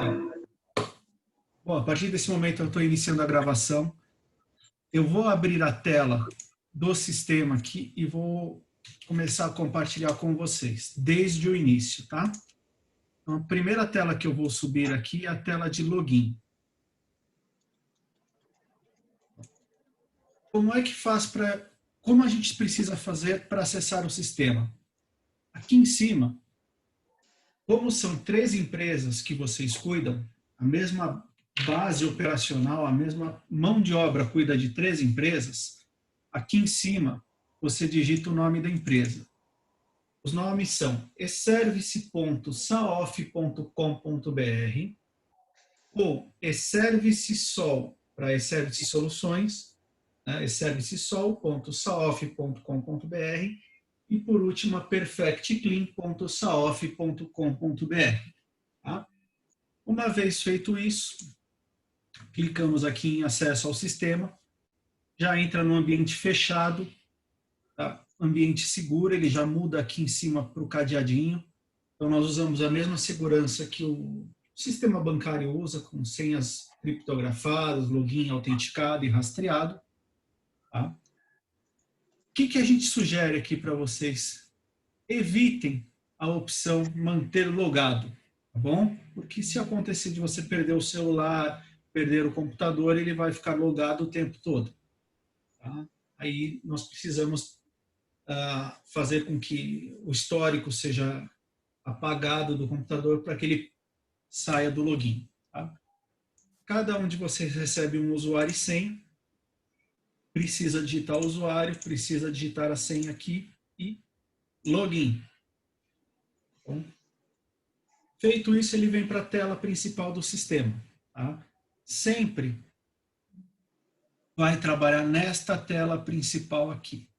Sim. Bom, a partir desse momento eu estou iniciando a gravação. Eu vou abrir a tela do sistema aqui e vou começar a compartilhar com vocês, desde o início, tá? Então, a primeira tela que eu vou subir aqui é a tela de login. Como é que faz para... Como a gente precisa fazer para acessar o sistema? Aqui em cima, como são 3 empresas que vocês cuidam, a mesma base operacional, a mesma mão de obra cuida de 3 empresas, aqui em cima você digita o nome da empresa. Os nomes são eservice.saof.com.br ou eService-Sol para eService Soluções, né, eservice-sol.saof.com.br e, por último, a perfectclean.saof.com.br. Tá? Uma vez feito isso, clicamos aqui em acesso ao sistema, já entra no ambiente fechado, tá? Ambiente seguro, ele já muda aqui em cima para o cadeadinho. Então, nós usamos a mesma segurança que o sistema bancário usa, com senhas criptografadas, login autenticado e rastreado. Tá? O que a gente sugere aqui para vocês? Evitem a opção manter logado, tá bom? Porque se acontecer de você perder o celular, perder o computador, ele vai ficar logado o tempo todo. Tá? Aí nós precisamos fazer com que o histórico seja apagado do computador para que ele saia do login. Tá? Cada um de vocês recebe um usuário e senha, precisa digitar o usuário, precisa digitar a senha aqui e login. Bom, feito isso, ele vem para a tela principal do sistema. Tá? Sempre vai trabalhar nesta tela principal aqui.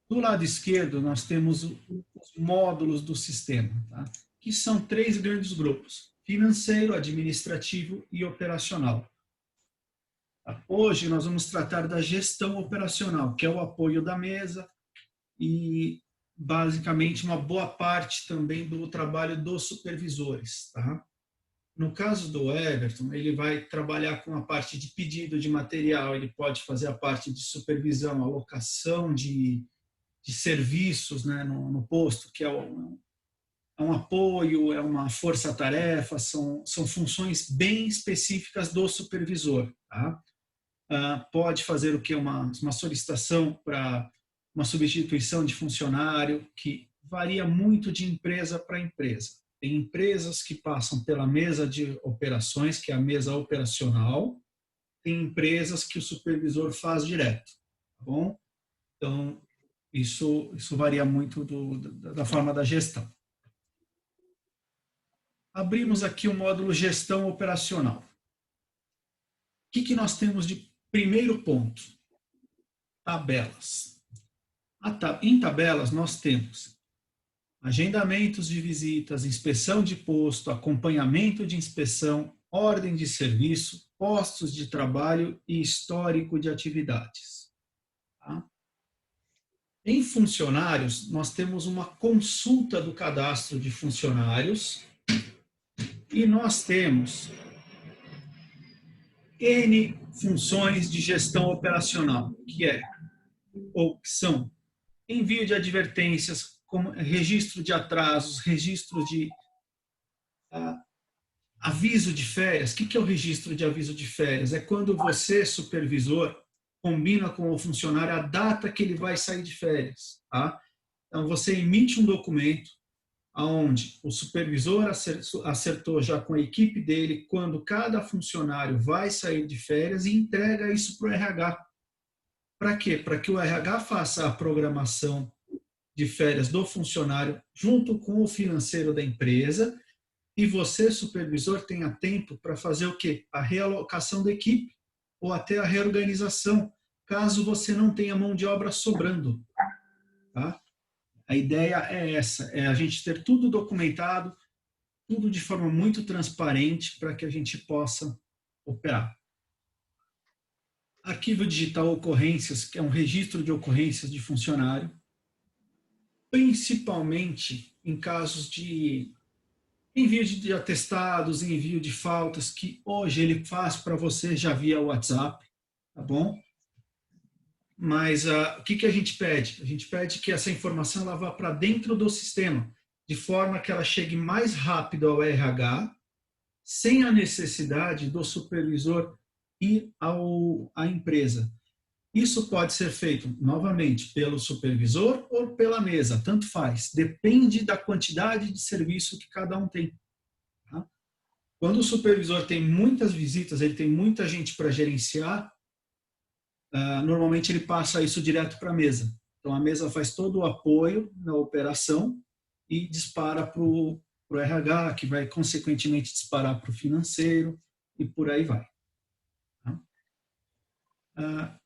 Do lado esquerdo, nós temos os módulos do sistema, tá? Que são 3 grandes grupos: financeiro, administrativo e operacional. Tá? Hoje nós vamos tratar da gestão operacional, que é o apoio da mesa e, basicamente, uma boa parte também do trabalho dos supervisores. Tá? No caso do Everton, ele vai trabalhar com a parte de pedido de material, ele pode fazer a parte de supervisão, alocação de serviços, né, no posto, que é um apoio, é uma força-tarefa, são funções bem específicas do supervisor. Tá? Pode fazer o que? Uma solicitação para uma substituição de funcionário, que varia muito de empresa para empresa. Tem empresas que passam pela mesa de operações, que é a mesa operacional, tem empresas que o supervisor faz direto. Tá bom? Então, isso varia muito da forma da gestão. Abrimos aqui o módulo gestão operacional. O que nós temos de primeiro ponto? Tabelas. Em tabelas nós temos agendamentos de visitas, inspeção de posto, acompanhamento de inspeção, ordem de serviço, postos de trabalho e histórico de atividades. Tá? Em funcionários, nós temos uma consulta do cadastro de funcionários e nós temos N funções de gestão operacional, que são envio de advertências, como registro de atrasos, registro de aviso de férias. O que é o registro de aviso de férias? É quando você, supervisor, combina com o funcionário a data que ele vai sair de férias. Tá? Então, você emite um documento onde o supervisor acertou já com a equipe dele quando cada funcionário vai sair de férias e entrega isso para o RH. Para quê? Para que o RH faça a programação de férias do funcionário junto com o financeiro da empresa e você, supervisor, tenha tempo para fazer o quê? A realocação da equipe ou até a reorganização, caso você não tenha mão de obra sobrando. Tá? A ideia é essa, é a gente ter tudo documentado, tudo de forma muito transparente para que a gente possa operar. Arquivo digital ocorrências, que é um registro de ocorrências de funcionário, principalmente em casos de Envio de atestados, envio de faltas, que hoje ele faz para você já via WhatsApp, tá bom? Mas o que a gente pede? A gente pede que essa informação ela vá para dentro do sistema, de forma que ela chegue mais rápido ao RH, sem a necessidade do supervisor ir à empresa. Isso pode ser feito, novamente, pelo supervisor ou pela mesa, tanto faz. Depende da quantidade de serviço que cada um tem. Tá? Quando o supervisor tem muitas visitas, ele tem muita gente para gerenciar, normalmente ele passa isso direto para a mesa. Então, a mesa faz todo o apoio na operação e dispara para o RH, que vai, consequentemente, disparar para o financeiro e por aí vai.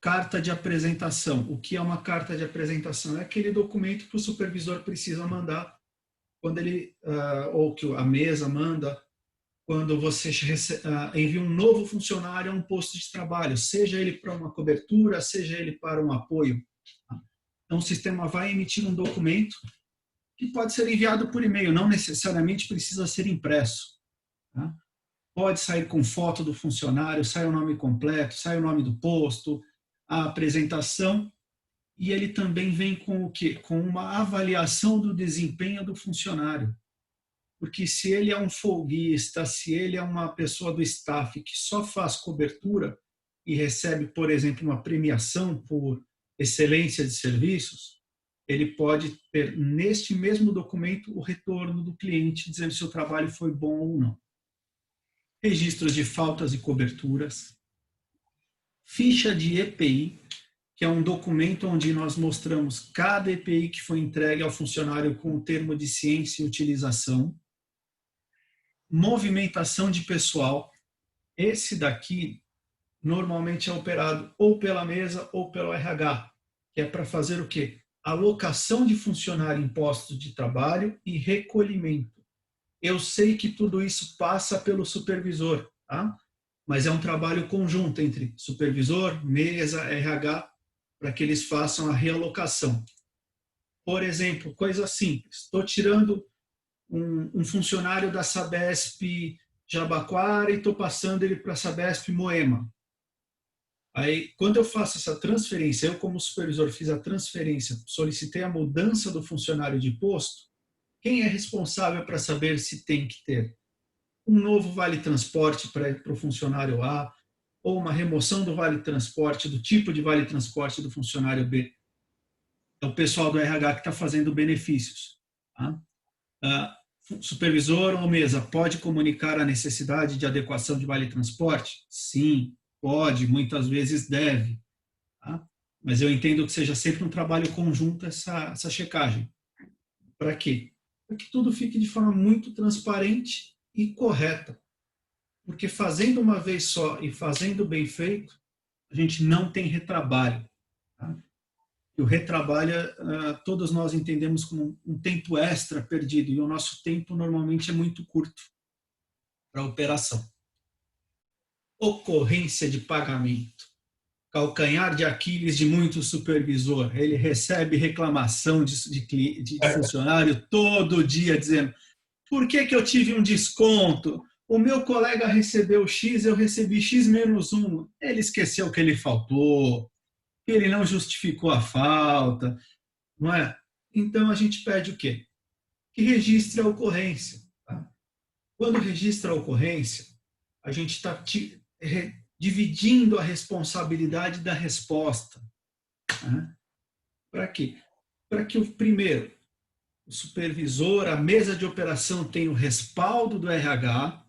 Carta de apresentação. O que é uma carta de apresentação? É aquele documento que o supervisor precisa mandar quando ele, ou que a mesa manda, quando você envia um novo funcionário a um posto de trabalho, seja ele para uma cobertura, seja ele para um apoio. Então, o sistema vai emitir um documento que pode ser enviado por e-mail, não necessariamente precisa ser impresso. Tá? Pode sair com foto do funcionário, sai o nome completo, sai o nome do posto, a apresentação, e ele também vem com o quê? Com uma avaliação do desempenho do funcionário. Porque se ele é um folguista, se ele é uma pessoa do staff que só faz cobertura e recebe, por exemplo, uma premiação por excelência de serviços, ele pode ter neste mesmo documento o retorno do cliente dizendo se o trabalho foi bom ou não. Registros de faltas e coberturas, ficha de EPI, que é um documento onde nós mostramos cada EPI que foi entregue ao funcionário com o termo de ciência e utilização, movimentação de pessoal. Esse daqui normalmente é operado ou pela mesa ou pelo RH, que é para fazer o quê? Alocação de funcionário em postos de trabalho e recolhimento. Eu sei que tudo isso passa pelo supervisor, tá? Mas é um trabalho conjunto entre supervisor, mesa, RH, para que eles façam a realocação. Por exemplo, coisa simples, estou tirando um funcionário da Sabesp Jabaquara e estou passando ele para a Sabesp Moema. Aí, quando eu faço essa transferência, eu como supervisor fiz a transferência, solicitei a mudança do funcionário de posto, quem é responsável para saber se tem que ter um novo vale-transporte para o funcionário A, ou uma remoção do vale-transporte, do tipo de vale-transporte do funcionário B? É o pessoal do RH que está fazendo benefícios. Tá? Supervisor ou mesa pode comunicar a necessidade de adequação de vale-transporte? Sim, pode, muitas vezes deve. Tá? Mas eu entendo que seja sempre um trabalho conjunto essa checagem. Para quê? Para que tudo fique de forma muito transparente e correta. Porque fazendo uma vez só e fazendo bem feito, a gente não tem retrabalho. Tá? E o retrabalho, todos nós entendemos como um tempo extra perdido, e o nosso tempo normalmente é muito curto para a operação. Ocorrência de pagamento. Calcanhar de Aquiles de muito supervisor. Ele recebe reclamação de funcionário todo dia dizendo: por que eu tive um desconto? O meu colega recebeu X, eu recebi X menos 1. Ele esqueceu que ele faltou, que ele não justificou a falta, não é? Então a gente pede o quê? Que registre a ocorrência. Tá? Quando registra a ocorrência, a gente está dividindo a responsabilidade da resposta. Tá? Para quê? Para que primeiro, o supervisor, a mesa de operação tenha o respaldo do RH,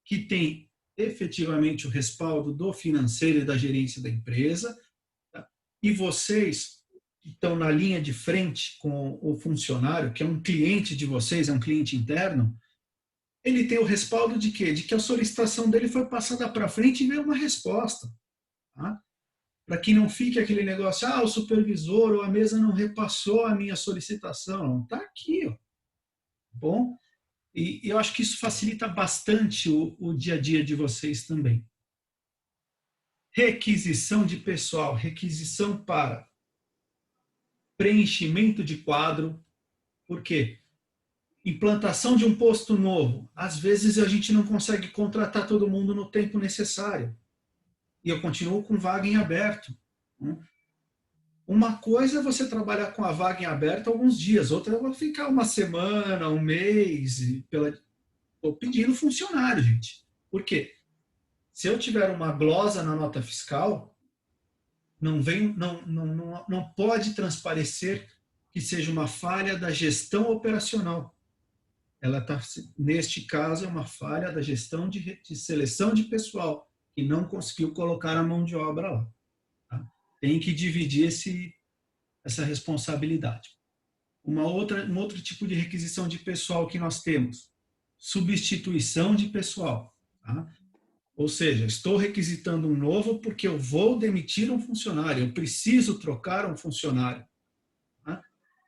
que tem efetivamente o respaldo do financeiro e da gerência da empresa, tá? E vocês que estão na linha de frente com o funcionário, que é um cliente de vocês, é um cliente interno, ele tem o respaldo de quê? De que a solicitação dele foi passada para frente e veio uma resposta. Tá? Para que não fique aquele negócio, o supervisor ou a mesa não repassou a minha solicitação. Está aqui, ó. Bom? E eu acho que isso facilita bastante o dia a dia de vocês também. Requisição de pessoal, requisição para preenchimento de quadro. Por quê? Implantação de um posto novo. Às vezes a gente não consegue contratar todo mundo no tempo necessário. E eu continuo com vaga em aberto. Uma coisa é você trabalhar com a vaga em aberto alguns dias, outra é você ficar uma semana, um mês, estou pedindo funcionário, gente. Por quê? Se eu tiver uma glosa na nota fiscal, não pode transparecer que seja uma falha da gestão operacional. Ela tá, neste caso, é uma falha da gestão de seleção de pessoal, que não conseguiu colocar a mão de obra lá. Tá? Tem que dividir essa responsabilidade. Um outro tipo de requisição de pessoal que nós temos, substituição de pessoal. Tá? Ou seja, estou requisitando um novo porque eu vou demitir um funcionário, eu preciso trocar um funcionário. Tá?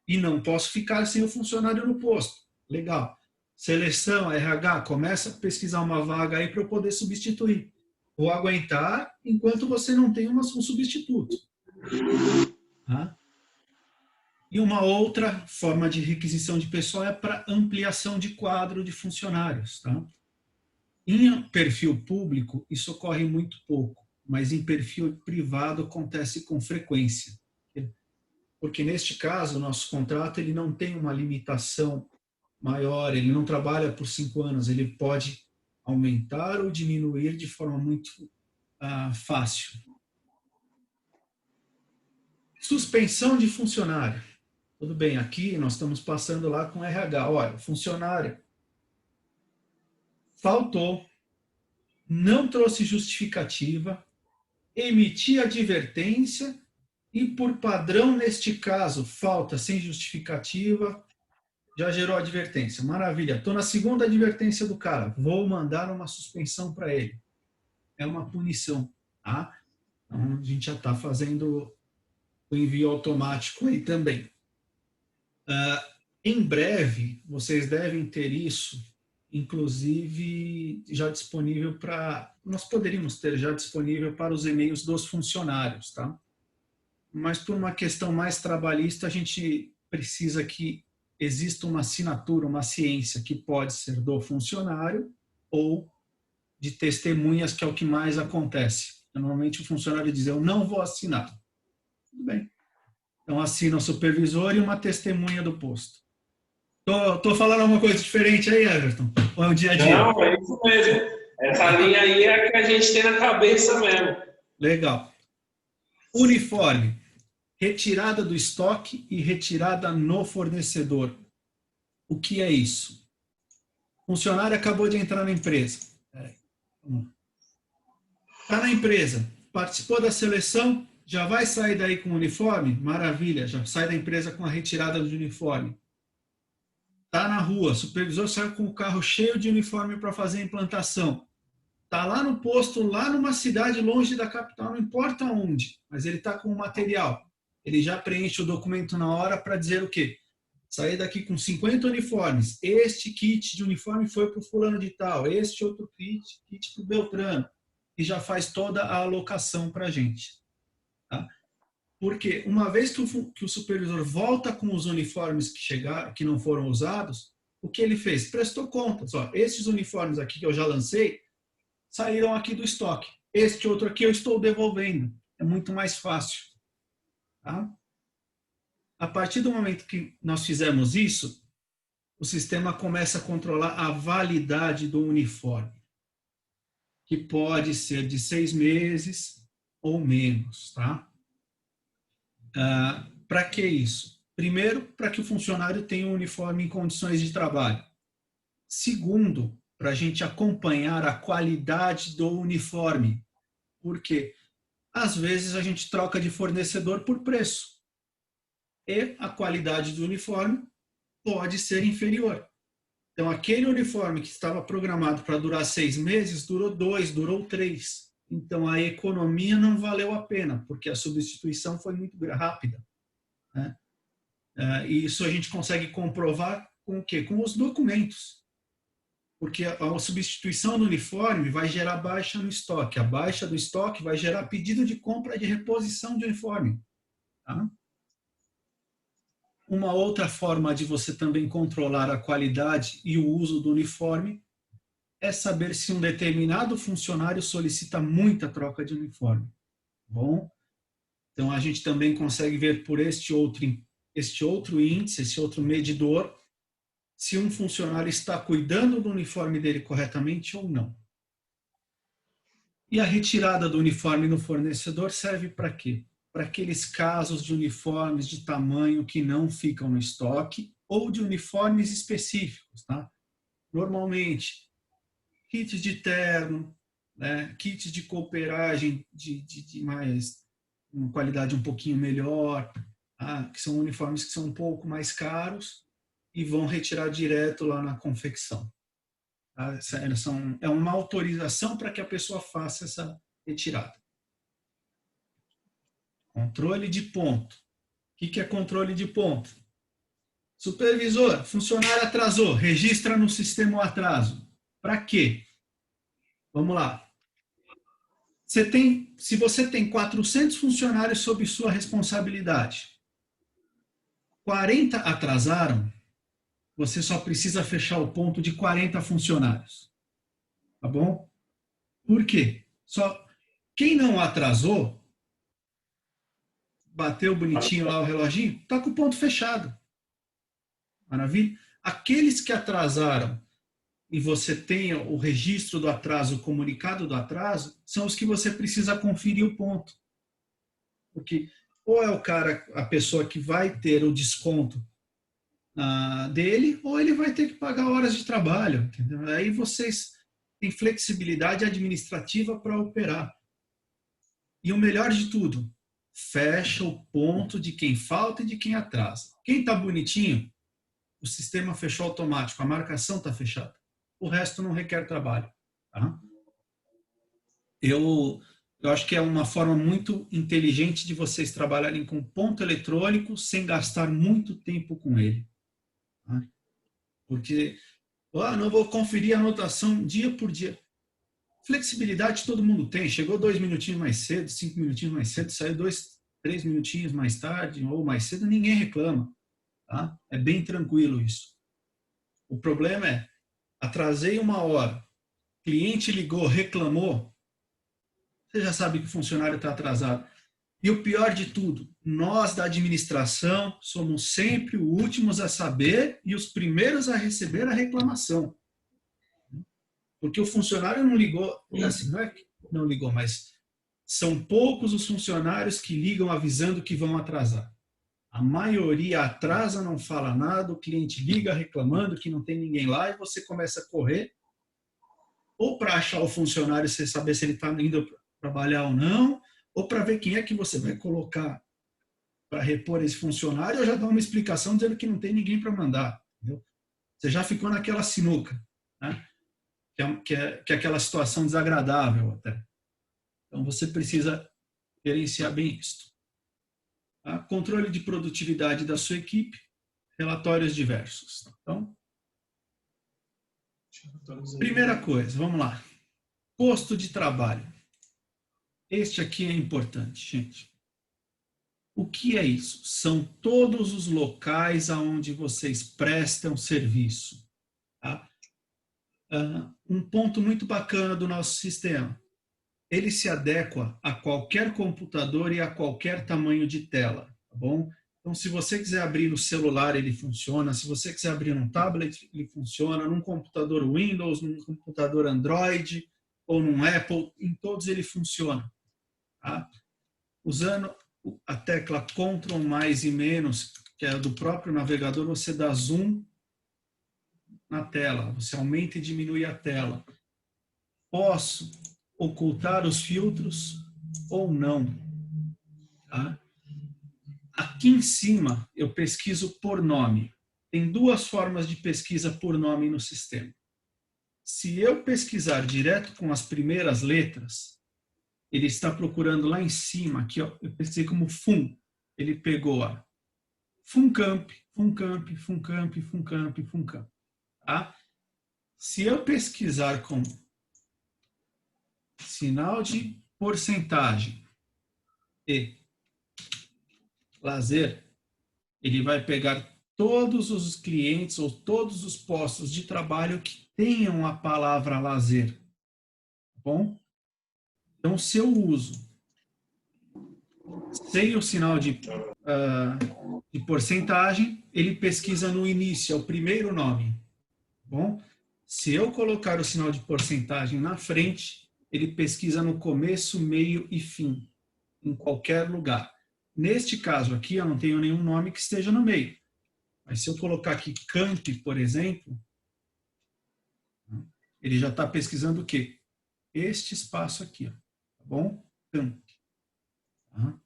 E não posso ficar sem o funcionário no posto. Legal. Seleção, RH, começa a pesquisar uma vaga aí para eu poder substituir. Vou aguentar enquanto você não tem um substituto. Tá? E uma outra forma de requisição de pessoal é para ampliação de quadro de funcionários. Tá? Em perfil público, isso ocorre muito pouco, mas em perfil privado acontece com frequência. Porque, neste caso, o nosso contrato ele não tem uma limitação maior, ele não trabalha por 5 anos, ele pode aumentar ou diminuir de forma muito fácil. Suspensão de funcionário. Tudo bem, aqui nós estamos passando lá com RH. Olha, funcionário faltou, não trouxe justificativa, emitir advertência e, por padrão, neste caso, falta sem justificativa, já gerou advertência. Maravilha, estou na segunda advertência do cara, vou mandar uma suspensão para ele. É uma punição. Tá? Então, a gente já está fazendo o envio automático aí também. Em breve, vocês devem ter isso, inclusive, já disponível para... Nós poderíamos ter já disponível para os e-mails dos funcionários, tá? Mas por uma questão mais trabalhista, a gente precisa que exista uma assinatura, uma ciência que pode ser do funcionário ou de testemunhas, que é o que mais acontece. Normalmente o funcionário diz, eu não vou assinar. Tudo bem. Então assina o supervisor e uma testemunha do posto. Tô falando alguma coisa diferente aí, Everton? Ou é o dia a dia? Não, é isso mesmo. Essa linha aí é a que a gente tem na cabeça mesmo. Legal. Uniforme. Retirada do estoque e retirada no fornecedor. O que é isso? O funcionário acabou de entrar na empresa. Está na empresa, participou da seleção, já vai sair daí com o uniforme? Maravilha, já sai da empresa com a retirada do uniforme. Está na rua, o supervisor saiu com o carro cheio de uniforme para fazer a implantação. Está lá no posto, lá numa cidade longe da capital, não importa onde, mas ele está com o material. Ele já preenche o documento na hora para dizer o quê? Sair daqui com 50 uniformes. Este kit de uniforme foi para o fulano de tal, este outro kit para o Beltrano. E já faz toda a alocação para a gente. Tá? Porque uma vez que o supervisor volta com os uniformes que chegaram, que não foram usados, o que ele fez? Prestou contas. Ó, esses uniformes aqui que eu já lancei saíram aqui do estoque. Este outro aqui eu estou devolvendo. É muito mais fácil. Tá? A partir do momento que nós fizemos isso, o sistema começa a controlar a validade do uniforme, que pode ser de 6 meses ou menos. Tá? Para que isso? Primeiro, para que o funcionário tenha um uniforme em condições de trabalho. Segundo, para a gente acompanhar a qualidade do uniforme. Porque, às vezes, a gente troca de fornecedor por preço. E a qualidade do uniforme pode ser inferior. Então, aquele uniforme que estava programado para durar 6 meses, durou 2, durou 3. Então, a economia não valeu a pena, porque a substituição foi muito rápida. Né? E isso a gente consegue comprovar com o quê? Com os documentos. Porque a substituição do uniforme vai gerar baixa no estoque. A baixa do estoque vai gerar pedido de compra de reposição de uniforme. Tá? Uma outra forma de você também controlar a qualidade e o uso do uniforme é saber se um determinado funcionário solicita muita troca de uniforme. Bom, então a gente também consegue ver por este outro índice, esse outro medidor, se um funcionário está cuidando do uniforme dele corretamente ou não. E a retirada do uniforme no fornecedor serve para quê? Para aqueles casos de uniformes de tamanho que não ficam no estoque ou de uniformes específicos, tá? Normalmente, kits de terno, né? Kits de cooperagem de mais uma qualidade um pouquinho melhor, tá? Que são uniformes que são um pouco mais caros e vão retirar direto lá na confecção. Tá? É uma autorização para que a pessoa faça essa retirada. Controle de ponto. O que é controle de ponto? Supervisor, funcionário atrasou, registra no sistema o atraso. Para quê? Vamos lá. Se você tem 400 funcionários sob sua responsabilidade, 40 atrasaram, você só precisa fechar o ponto de 40 funcionários. Tá bom? Por quê? Quem não atrasou, bateu bonitinho lá o reloginho, está com o ponto fechado. Maravilha? Aqueles que atrasaram e você tenha o registro do atraso, o comunicado do atraso, são os que você precisa conferir o ponto. Porque ou é a pessoa que vai ter o desconto dele, ou ele vai ter que pagar horas de trabalho. Entendeu? Aí vocês têm flexibilidade administrativa para operar. E o melhor de tudo, fecha o ponto de quem falta e de quem atrasa. Quem está bonitinho, o sistema fechou automático, a marcação está fechada. O resto não requer trabalho. Tá? Eu acho que é uma forma muito inteligente de vocês trabalharem com ponto eletrônico sem gastar muito tempo com ele. Tá? Porque não vou conferir a anotação dia por dia. Flexibilidade todo mundo tem. Chegou 2 minutinhos mais cedo, 5 minutinhos mais cedo, saiu 2, 3 minutinhos mais tarde ou mais cedo, ninguém reclama. Tá? É bem tranquilo isso. O problema é, atrasei 1 hora, cliente ligou, reclamou, você já sabe que o funcionário está atrasado. E o pior de tudo, nós da administração somos sempre os últimos a saber e os primeiros a receber a reclamação. Porque o funcionário não ligou, assim, não é que não ligou, mas são poucos os funcionários que ligam avisando que vão atrasar. A maioria atrasa, não fala nada, o cliente liga reclamando que não tem ninguém lá e você começa a correr ou para achar o funcionário, você saber se ele está indo trabalhar ou não, ou para ver quem é que você vai colocar para repor esse funcionário, ou já dá uma explicação dizendo que não tem ninguém para mandar. Entendeu? Você já ficou naquela sinuca, né? que é aquela situação desagradável até. Então, você precisa gerenciar bem isso. Tá? Controle de produtividade da sua equipe, relatórios diversos. Então, primeira coisa, vamos lá. Posto de trabalho. Este aqui é importante, gente. O que é isso? São todos os locais aonde vocês prestam serviço. Tá? Um ponto muito bacana do nosso sistema. Ele se adequa a qualquer computador e a qualquer tamanho de tela, tá bom? Então, se você quiser abrir no celular, ele funciona. Se você quiser abrir num tablet, ele funciona. Num computador Windows, num computador Android ou num Apple, em todos ele funciona. Tá? Usando a tecla Ctrl mais e menos, que é do próprio navegador, você dá zoom na tela. Você aumenta e diminui a tela. Posso ocultar os filtros ou não. Tá? Aqui em cima, eu pesquiso por nome. Tem 2 formas de pesquisa por nome no sistema. Se eu pesquisar direto com as primeiras letras, ele está procurando lá em cima, aqui, ó, eu pesquisei como FUN. Ele pegou a FUNCAMP, FUNCAMP, FUNCAMP, FUNCAMP, FUNCAMP. Tá? Se eu pesquisar com sinal de porcentagem e lazer, ele vai pegar todos os clientes ou todos os postos de trabalho que tenham a palavra lazer. Tá bom? Então, se eu uso sem o sinal de porcentagem, ele pesquisa no início, é o primeiro nome. Tá bom? Se eu colocar o sinal de porcentagem na frente, ele pesquisa no começo, meio e fim, em qualquer lugar. Neste caso aqui, eu não tenho nenhum nome que esteja no meio. Mas se eu colocar aqui camp, por exemplo, ele já está pesquisando o quê? Este espaço aqui, ó, tá bom? Camp. Tá?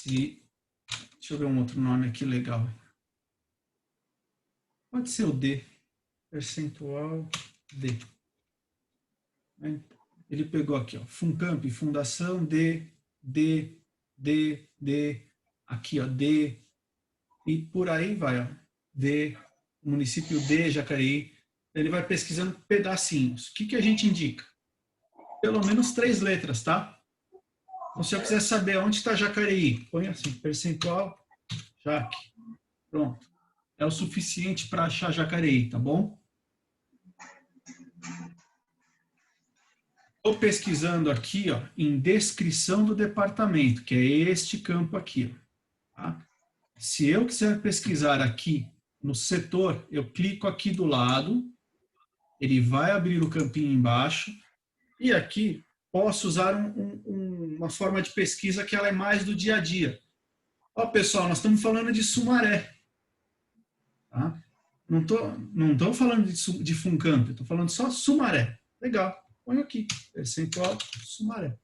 Deixa eu ver um outro nome aqui legal. Pode ser o D. Percentual D. Ele pegou aqui, ó, Funcamp, Fundação D, aqui, ó, D, e por aí vai, ó, D, município D, Jacareí. Ele vai pesquisando pedacinhos. O que a gente indica? Pelo menos 3 letras, tá? Então, se eu quiser saber onde está Jacareí, põe assim, percentual, Jaque. Pronto. É o suficiente para achar Jacareí, tá bom? Estou pesquisando aqui, ó, em descrição do departamento, que é este campo aqui. Ó, tá? Se eu quiser pesquisar aqui no setor, eu clico aqui do lado, ele vai abrir o campinho embaixo, e aqui posso usar uma forma de pesquisa que ela é mais do dia a dia. Ó, pessoal, nós estamos falando de Sumaré. Tá? Não estou falando de Funcamp, estou falando só Sumaré. Legal. Põe aqui, percentual Sumaré.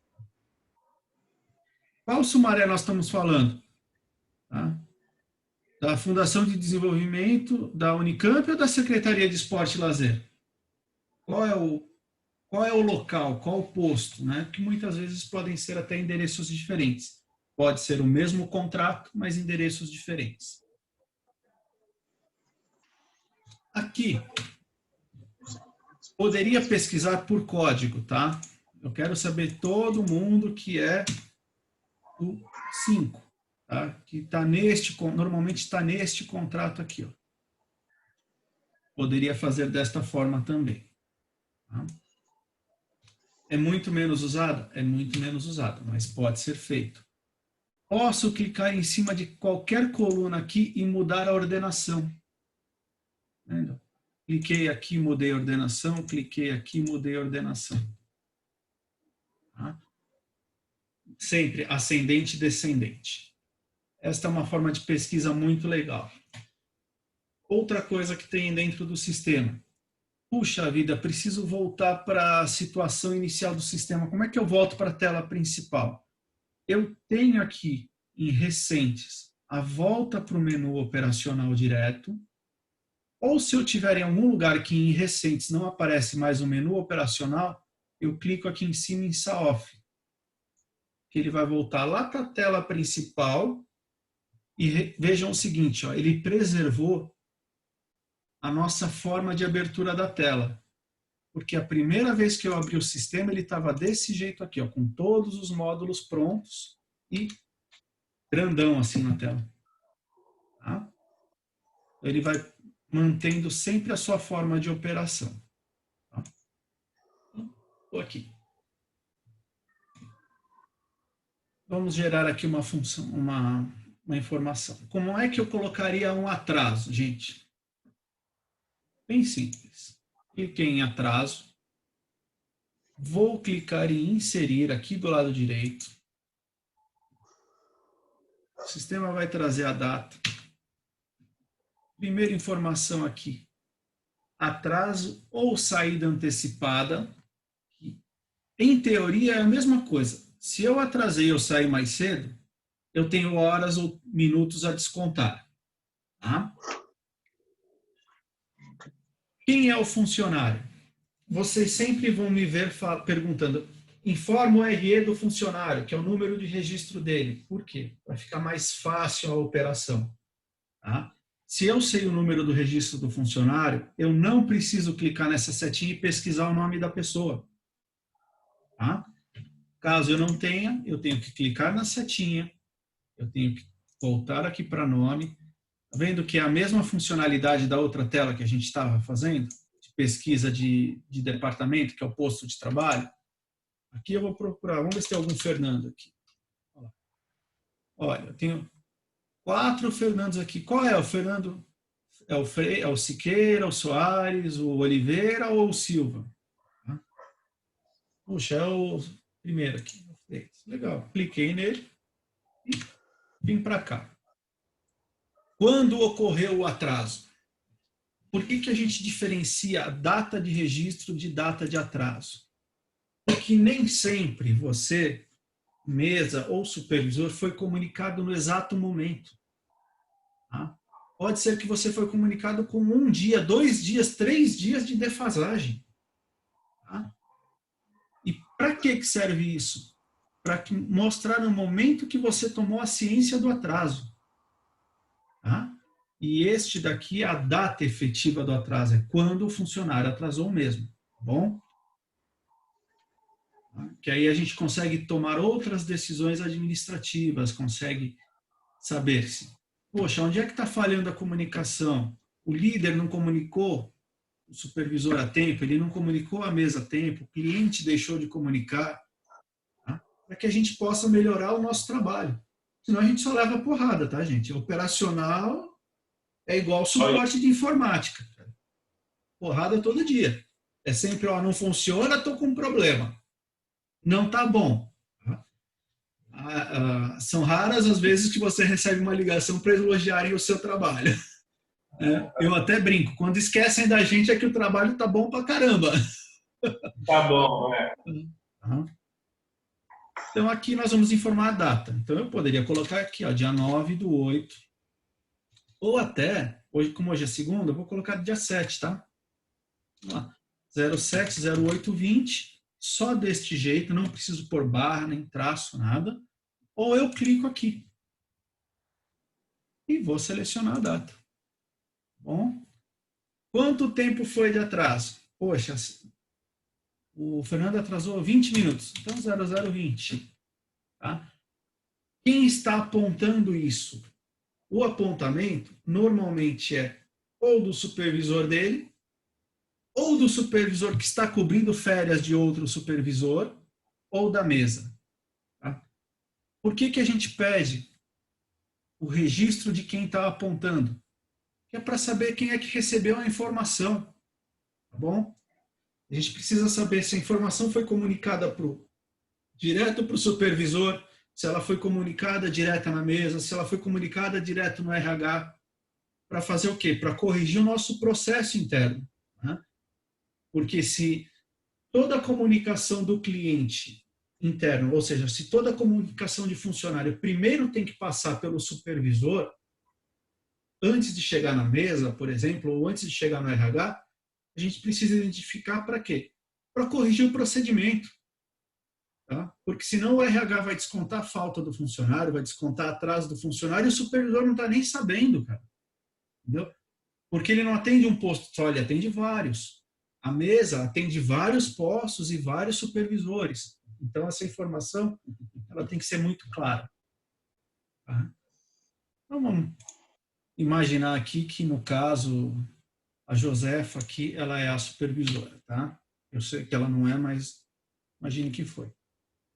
Qual Sumaré nós estamos falando? Tá? Da Fundação de Desenvolvimento da Unicamp ou da Secretaria de Esporte e Lazer? Qual é o local, qual o posto? Né? Que muitas vezes podem ser até endereços diferentes. Pode ser o mesmo contrato, mas endereços diferentes. Aqui, poderia pesquisar por código, tá? Eu quero saber todo mundo que é o 5, tá? Que está normalmente está neste contrato aqui, ó. Poderia fazer desta forma também. Tá? É muito menos usado? É muito menos usado, mas pode ser feito. Posso clicar em cima de qualquer coluna aqui e mudar a ordenação. Entendeu? Cliquei aqui, mudei a ordenação, cliquei aqui, mudei a ordenação. Tá? Sempre ascendente e descendente. Esta é uma forma de pesquisa muito legal. Outra coisa que tem dentro do sistema. Puxa vida, preciso voltar para a situação inicial do sistema. Como é que eu volto para a tela principal? Eu tenho aqui em recentes a volta para o menu operacional direto. Ou se eu tiver em algum lugar que em recentes não aparece mais o menu operacional, eu clico aqui em cima em SAOF. Que ele vai voltar lá para a tela principal e vejam o seguinte, ó, ele preservou a nossa forma de abertura da tela. Porque a primeira vez que eu abri o sistema, ele estava desse jeito aqui, ó, com todos os módulos prontos e grandão assim na tela. Tá? Ele vai mantendo sempre a sua forma de operação. Tá? Estou aqui. Vamos gerar aqui uma função, uma informação. Como é que eu colocaria um atraso, gente? Bem simples. Cliquei em atraso. Vou clicar em inserir aqui do lado direito. O sistema vai trazer a data. Primeira informação aqui. Atraso ou saída antecipada. Em teoria é a mesma coisa. Se eu atrasei ou saí mais cedo, eu tenho horas ou minutos a descontar. Tá? Quem é o funcionário? Vocês sempre vão me ver perguntando, informa o RE do funcionário, que é o número de registro dele. Por quê? Vai ficar mais fácil a operação. Tá? Se eu sei o número do registro do funcionário, eu não preciso clicar nessa setinha e pesquisar o nome da pessoa. Tá? Caso eu não tenha, eu tenho que clicar na setinha, eu tenho que voltar aqui para nome, Tá vendo que é a mesma funcionalidade da outra tela que a gente estava fazendo? De pesquisa de departamento, que é o posto de trabalho. Aqui eu vou procurar, vamos ver se tem algum Fernando aqui. Olha, eu tenho 4 Fernandos aqui. Qual é o Fernando? É o Siqueira, o Soares, o Oliveira ou o Silva? Puxa, é o primeiro aqui. Legal, cliquei nele e vim para cá. Quando ocorreu o atraso? Por que a gente diferencia a data de registro de data de atraso? Porque nem sempre você, mesa ou supervisor, foi comunicado no exato momento. Tá? Pode ser que você foi comunicado com 1 dia, 2 dias, 3 dias de defasagem. Tá? E para que serve isso? Para mostrar no momento que você tomou a ciência do atraso. Tá? E este daqui é a data efetiva do atraso, é quando o funcionário atrasou mesmo. Tá bom? Que aí a gente consegue tomar outras decisões administrativas, consegue saber se, poxa, onde é que está falhando a comunicação? O líder não comunicou o supervisor a tempo, ele não comunicou a mesa a tempo, o cliente deixou de comunicar, tá? Para que a gente possa melhorar o nosso trabalho. Senão a gente só leva porrada, tá, gente? Operacional é igual suporte de informática. Porrada todo dia. É sempre, ó, não funciona, estou com um problema. Não está bom. São raras as vezes que você recebe uma ligação para elogiarem o seu trabalho. Eu até brinco, quando esquecem da gente é que o trabalho tá bom pra caramba. Tá bom, Então aqui nós vamos informar a data. Então eu poderia colocar aqui, ó, dia 9/8. Ou até, hoje, como hoje é segunda, eu vou colocar dia 7, tá? Vamos lá. 07/08/20. Só deste jeito, não preciso pôr barra, nem traço, nada. Ou eu clico aqui. E vou selecionar a data. Bom, quanto tempo foi de atraso? Poxa, o Fernando atrasou 20 minutos. Então, 0020. Tá? Quem está apontando isso? O apontamento normalmente é ou do supervisor dele, ou do supervisor que está cobrindo férias de outro supervisor, ou da mesa. Tá? Por que a gente pede o registro de quem está apontando? Que é para saber quem é que recebeu a informação. Tá bom? A gente precisa saber se a informação foi comunicada direto para o supervisor, se ela foi comunicada direta na mesa, se ela foi comunicada direto no RH, para fazer o quê? Para corrigir o nosso processo interno. Né? Porque se toda a comunicação do cliente interno, ou seja, se toda a comunicação de funcionário primeiro tem que passar pelo supervisor, antes de chegar na mesa, por exemplo, ou antes de chegar no RH, a gente precisa identificar para quê? Para corrigir o procedimento. Tá? Porque senão o RH vai descontar a falta do funcionário, vai descontar atraso do funcionário e o supervisor não está nem sabendo, cara. Entendeu? Porque ele não atende um posto só, ele atende vários. A mesa atende vários postos e vários supervisores. Então, essa informação ela tem que ser muito clara. Tá? Então, vamos imaginar aqui que, no caso, a Josefa aqui, ela é a supervisora. Tá? Eu sei que ela não é, mas imagine que foi.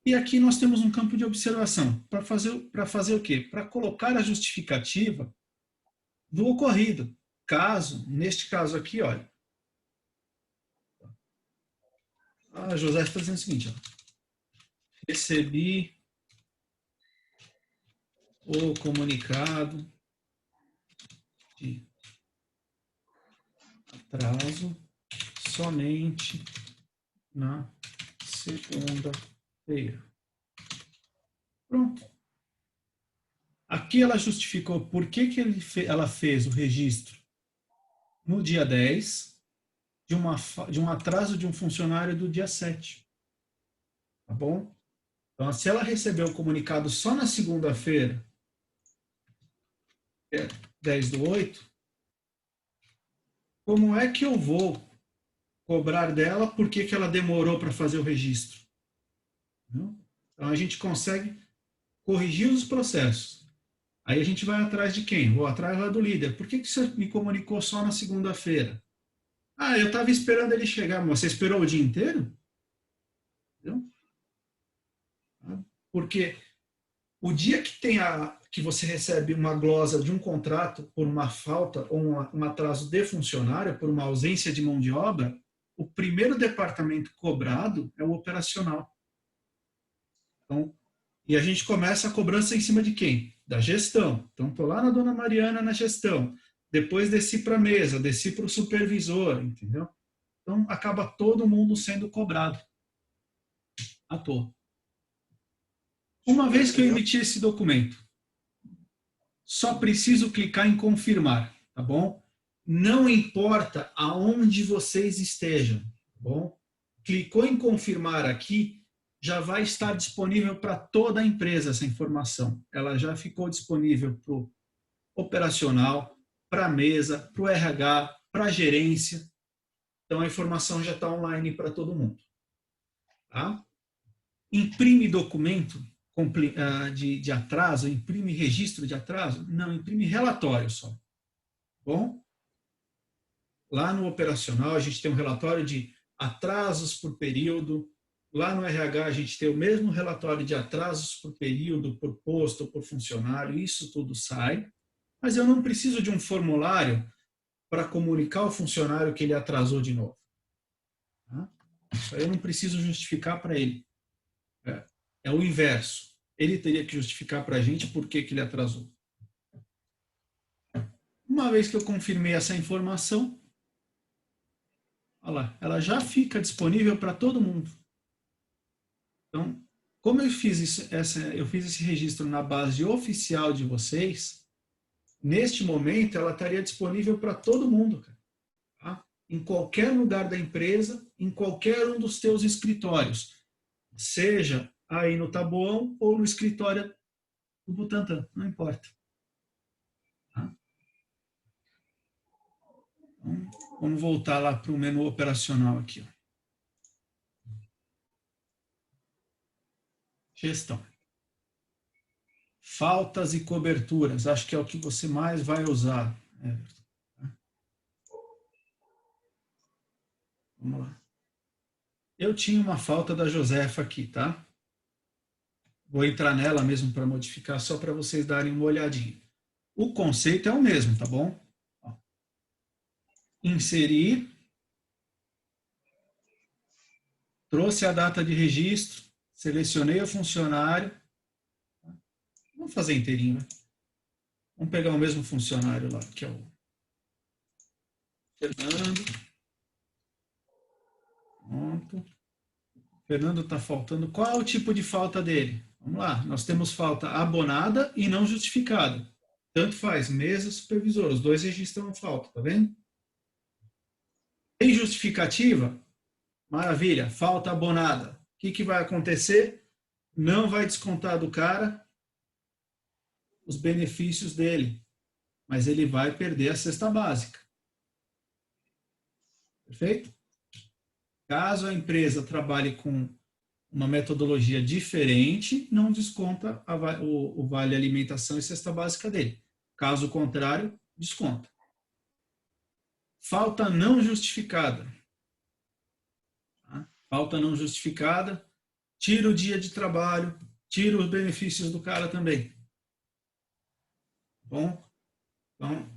E aqui nós temos um campo de observação. Para fazer o quê? Para colocar a justificativa do ocorrido. Neste caso aqui, olha. A José está dizendo o seguinte, ó. Recebi o comunicado de atraso somente na segunda-feira. Pronto. Aqui ela justificou por que ela fez o registro no dia 10 de um atraso de um funcionário do dia 7. Tá bom? Então, se ela recebeu o comunicado só na segunda-feira, 10/8, como é que eu vou cobrar dela por que ela demorou para fazer o registro? Então, a gente consegue corrigir os processos. Aí a gente vai atrás de quem? Vou atrás lá do líder. Por que você me comunicou só na segunda-feira? Ah, eu estava esperando ele chegar. Mas você esperou o dia inteiro? Entendeu? Porque o dia que você recebe uma glosa de um contrato por uma falta ou um atraso de funcionário, por uma ausência de mão de obra, o primeiro departamento cobrado é o operacional. Então, e a gente começa a cobrança em cima de quem? Da gestão. Então, estou lá na Dona Mariana na gestão. Depois desci para a mesa, desci para o supervisor, entendeu? Então, acaba todo mundo sendo cobrado à toa. Uma vez que eu emiti esse documento, só preciso clicar em confirmar, tá bom? Não importa aonde vocês estejam, tá bom? Clicou em confirmar aqui, já vai estar disponível para toda a empresa essa informação. Ela já ficou disponível para o operacional, para a mesa, para o RH, para a gerência. Então a informação já está online para todo mundo. Tá? Imprime documento de atraso, imprime registro de atraso? Não, imprime relatório só. Bom? Lá no operacional a gente tem um relatório de atrasos por período. Lá no RH a gente tem o mesmo relatório de atrasos por período, por posto, por funcionário. Isso tudo sai. Mas eu não preciso de um formulário para comunicar ao funcionário que ele atrasou de novo. Tá? Isso aí eu não preciso justificar para ele. É o inverso. Ele teria que justificar para a gente por que ele atrasou. Uma vez que eu confirmei essa informação, olha lá, ela já fica disponível para todo mundo. Então, como eu fiz esse registro na base oficial de vocês, neste momento ela estaria disponível para todo mundo, cara. Tá? Em qualquer lugar da empresa, em qualquer um dos teus escritórios, seja aí no Taboão ou no escritório do Butantã, não importa. Tá? Então, vamos voltar lá para o menu operacional aqui. Ó. Gestão. Faltas e coberturas, acho que é o que você mais vai usar, Everton. Vamos lá. Eu tinha uma falta da Josefa aqui, tá? Vou entrar nela mesmo para modificar, só para vocês darem uma olhadinha. O conceito é o mesmo, tá bom? Ó. Inserir. Trouxe a data de registro, selecionei o funcionário. Vamos fazer inteirinho, né? Vamos pegar o mesmo funcionário lá, que é o Fernando. Pronto. Fernando está faltando. Qual é o tipo de falta dele? Vamos lá. Nós temos falta abonada e não justificada. Tanto faz, mesa, supervisor. Os dois registram falta, tá vendo? Tem justificativa? Maravilha. Falta abonada. O que vai acontecer? Não vai descontar do cara os benefícios dele, mas ele vai perder a cesta básica. Perfeito? Caso a empresa trabalhe com uma metodologia diferente, não desconta o vale alimentação e cesta básica dele. Caso contrário, desconta. Falta não justificada. Tá? Falta não justificada, tira o dia de trabalho, tira os benefícios do cara também. Bom, então,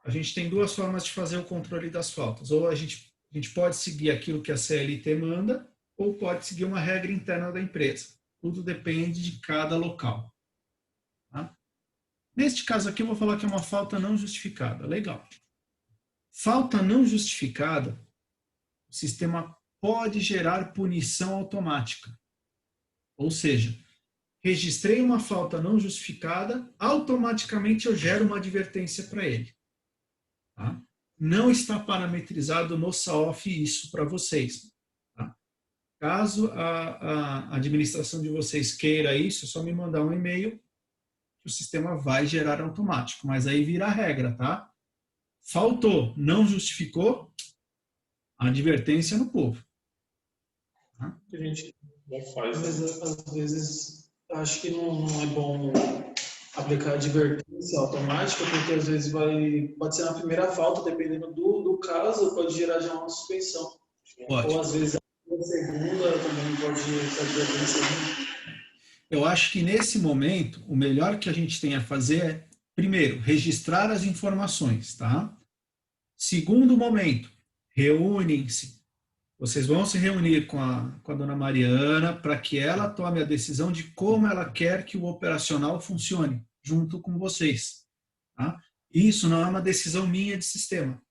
a gente tem duas formas de fazer o controle das faltas. Ou a gente pode seguir aquilo que a CLT manda, ou pode seguir uma regra interna da empresa. Tudo depende de cada local. Tá? Neste caso aqui, eu vou falar que é uma falta não justificada. Legal. Falta não justificada, o sistema pode gerar punição automática. Ou seja, registrei uma falta não justificada, automaticamente eu gero uma advertência para ele. Tá? Não está parametrizado no SAOF isso para vocês. Tá? Caso a administração de vocês queira isso, é só me mandar um e-mail que o sistema vai gerar automático, mas aí vira a regra, tá? Faltou, não justificou, advertência no povo. Tá? A gente não faz, mas às vezes acho que não é bom aplicar advertência automática, porque às vezes pode ser na primeira falta, dependendo do caso, pode gerar já uma suspensão. Pode. Ou às vezes a segunda também pode ser advertência. Eu acho que nesse momento, o melhor que a gente tem a fazer é, primeiro, registrar as informações, tá? Segundo momento, reúnem-se. Vocês vão se reunir com a dona Mariana para que ela tome a decisão de como ela quer que o operacional funcione, junto com vocês. Tá? Isso não é uma decisão minha de sistema.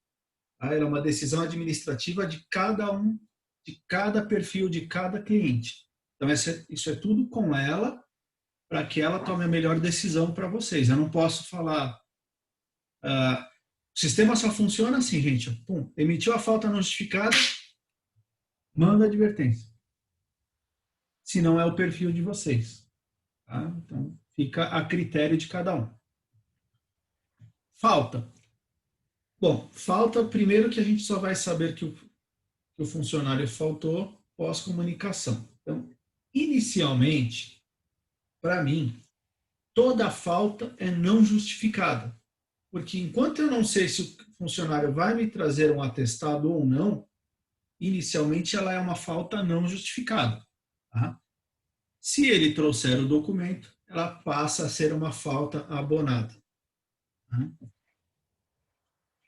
Tá? É uma decisão administrativa de cada um, de cada perfil, de cada cliente. Então, isso é tudo com ela para que ela tome a melhor decisão para vocês. Eu não posso falar... o sistema só funciona assim, gente. Pum, emitiu a falta não justificada, manda advertência. Se não é o perfil de vocês. Tá? Então, fica a critério de cada um. Falta. Bom, falta primeiro que a gente só vai saber que o funcionário faltou pós-comunicação. Então, inicialmente, para mim, toda falta é não justificada. Porque enquanto eu não sei se o funcionário vai me trazer um atestado ou não, inicialmente ela é uma falta não justificada. Tá? Se ele trouxer o documento, ela passa a ser uma falta abonada. Tá?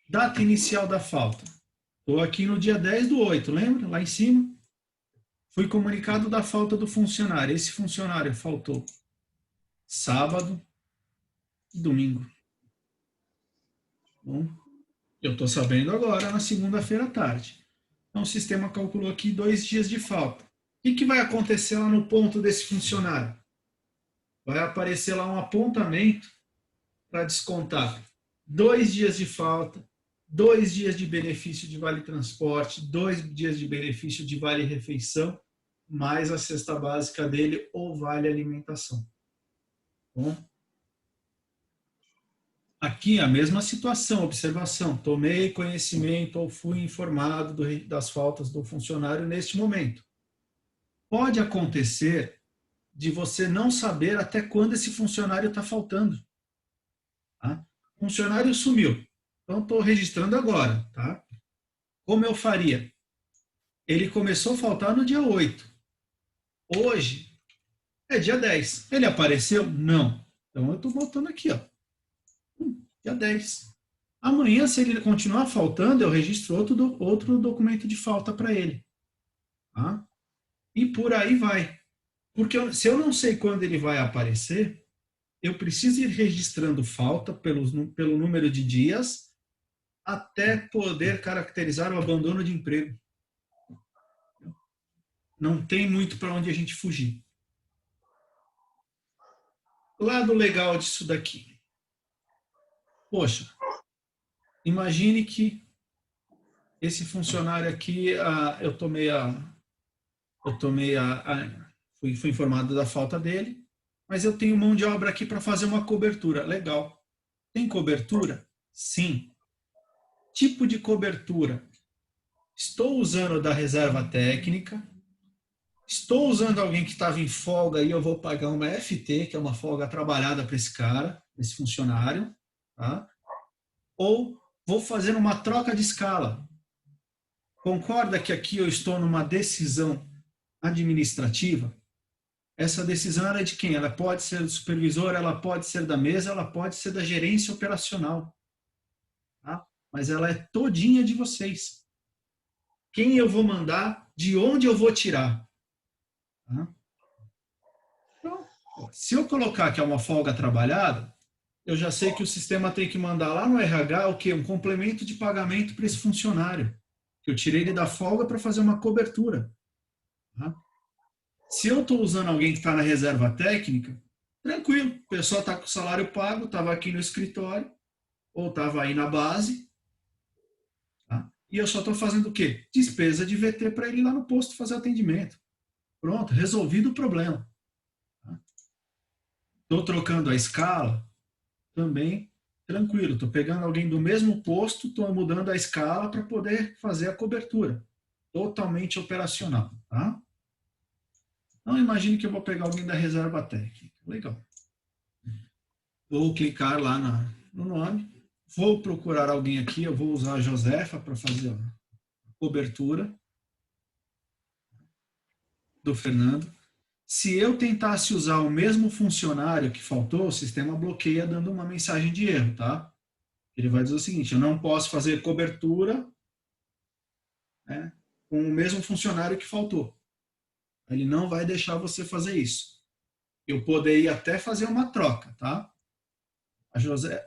Data inicial da falta. Estou aqui no dia 10/8, lembra? Lá em cima. Fui comunicado da falta do funcionário. Esse funcionário faltou sábado e domingo. Bom, eu estou sabendo agora, na segunda-feira à tarde. Então, o sistema calculou aqui 2 dias de falta. O que vai acontecer lá no ponto desse funcionário? Vai aparecer lá um apontamento para descontar 2 dias de falta, 2 dias de benefício de vale transporte, 2 dias de benefício de vale refeição, mais a cesta básica dele ou vale alimentação. Bom, aqui a mesma situação, observação, tomei conhecimento ou fui informado das faltas do funcionário neste momento. Pode acontecer de você não saber até quando esse funcionário está faltando. Tá? O funcionário sumiu. Então, estou registrando agora. Tá? Como eu faria? Ele começou a faltar no dia 8. Hoje é dia 10. Ele apareceu? Não. Então, eu estou voltando aqui. Ó. Dia 10. Amanhã, se ele continuar faltando, eu registro outro documento de falta para ele. Tá? E por aí vai. Porque se eu não sei quando ele vai aparecer, eu preciso ir registrando falta pelo número de dias até poder caracterizar o abandono de emprego. Não tem muito para onde a gente fugir. Lado legal disso daqui. Poxa, imagine que esse funcionário aqui, fui informado da falta dele, mas eu tenho mão de obra aqui para fazer uma cobertura. Legal. Tem cobertura? Sim. Tipo de cobertura. Estou usando da reserva técnica. Estou usando alguém que estava em folga e eu vou pagar uma FT, que é uma folga trabalhada para esse cara, esse funcionário. Tá? Ou vou fazer uma troca de escala. Concorda que aqui eu estou numa decisão administrativa? Essa decisão é de quem? Ela pode ser do supervisor, ela pode ser da mesa, ela pode ser da gerência operacional. Tá? Mas ela é todinha de vocês. Quem eu vou mandar, de onde eu vou tirar. Tá? Então, se eu colocar que é uma folga trabalhada, eu já sei que o sistema tem que mandar lá no RH o quê? Um complemento de pagamento para esse funcionário. Que eu tirei ele da folga para fazer uma cobertura. Tá? Se eu estou usando alguém que está na reserva técnica, tranquilo, o pessoal está com o salário pago, estava aqui no escritório, ou estava aí na base, tá? E eu só estou fazendo o quê? Despesa de VT para ele ir lá no posto fazer atendimento. Pronto, resolvido o problema. Estou trocando a escala, também tranquilo, estou pegando alguém do mesmo posto, estou mudando a escala para poder fazer a cobertura. Totalmente operacional, tá? Não imagine que eu vou pegar alguém da reserva técnica. Legal. Vou clicar lá no nome. Vou procurar alguém aqui. Eu vou usar a Josefa para fazer a cobertura do Fernando. Se eu tentasse usar o mesmo funcionário que faltou, o sistema bloqueia dando uma mensagem de erro, tá? Ele vai dizer o seguinte: eu não posso fazer cobertura, né, com o mesmo funcionário que faltou. Ele não vai deixar você fazer isso. Eu poderia até fazer uma troca, tá?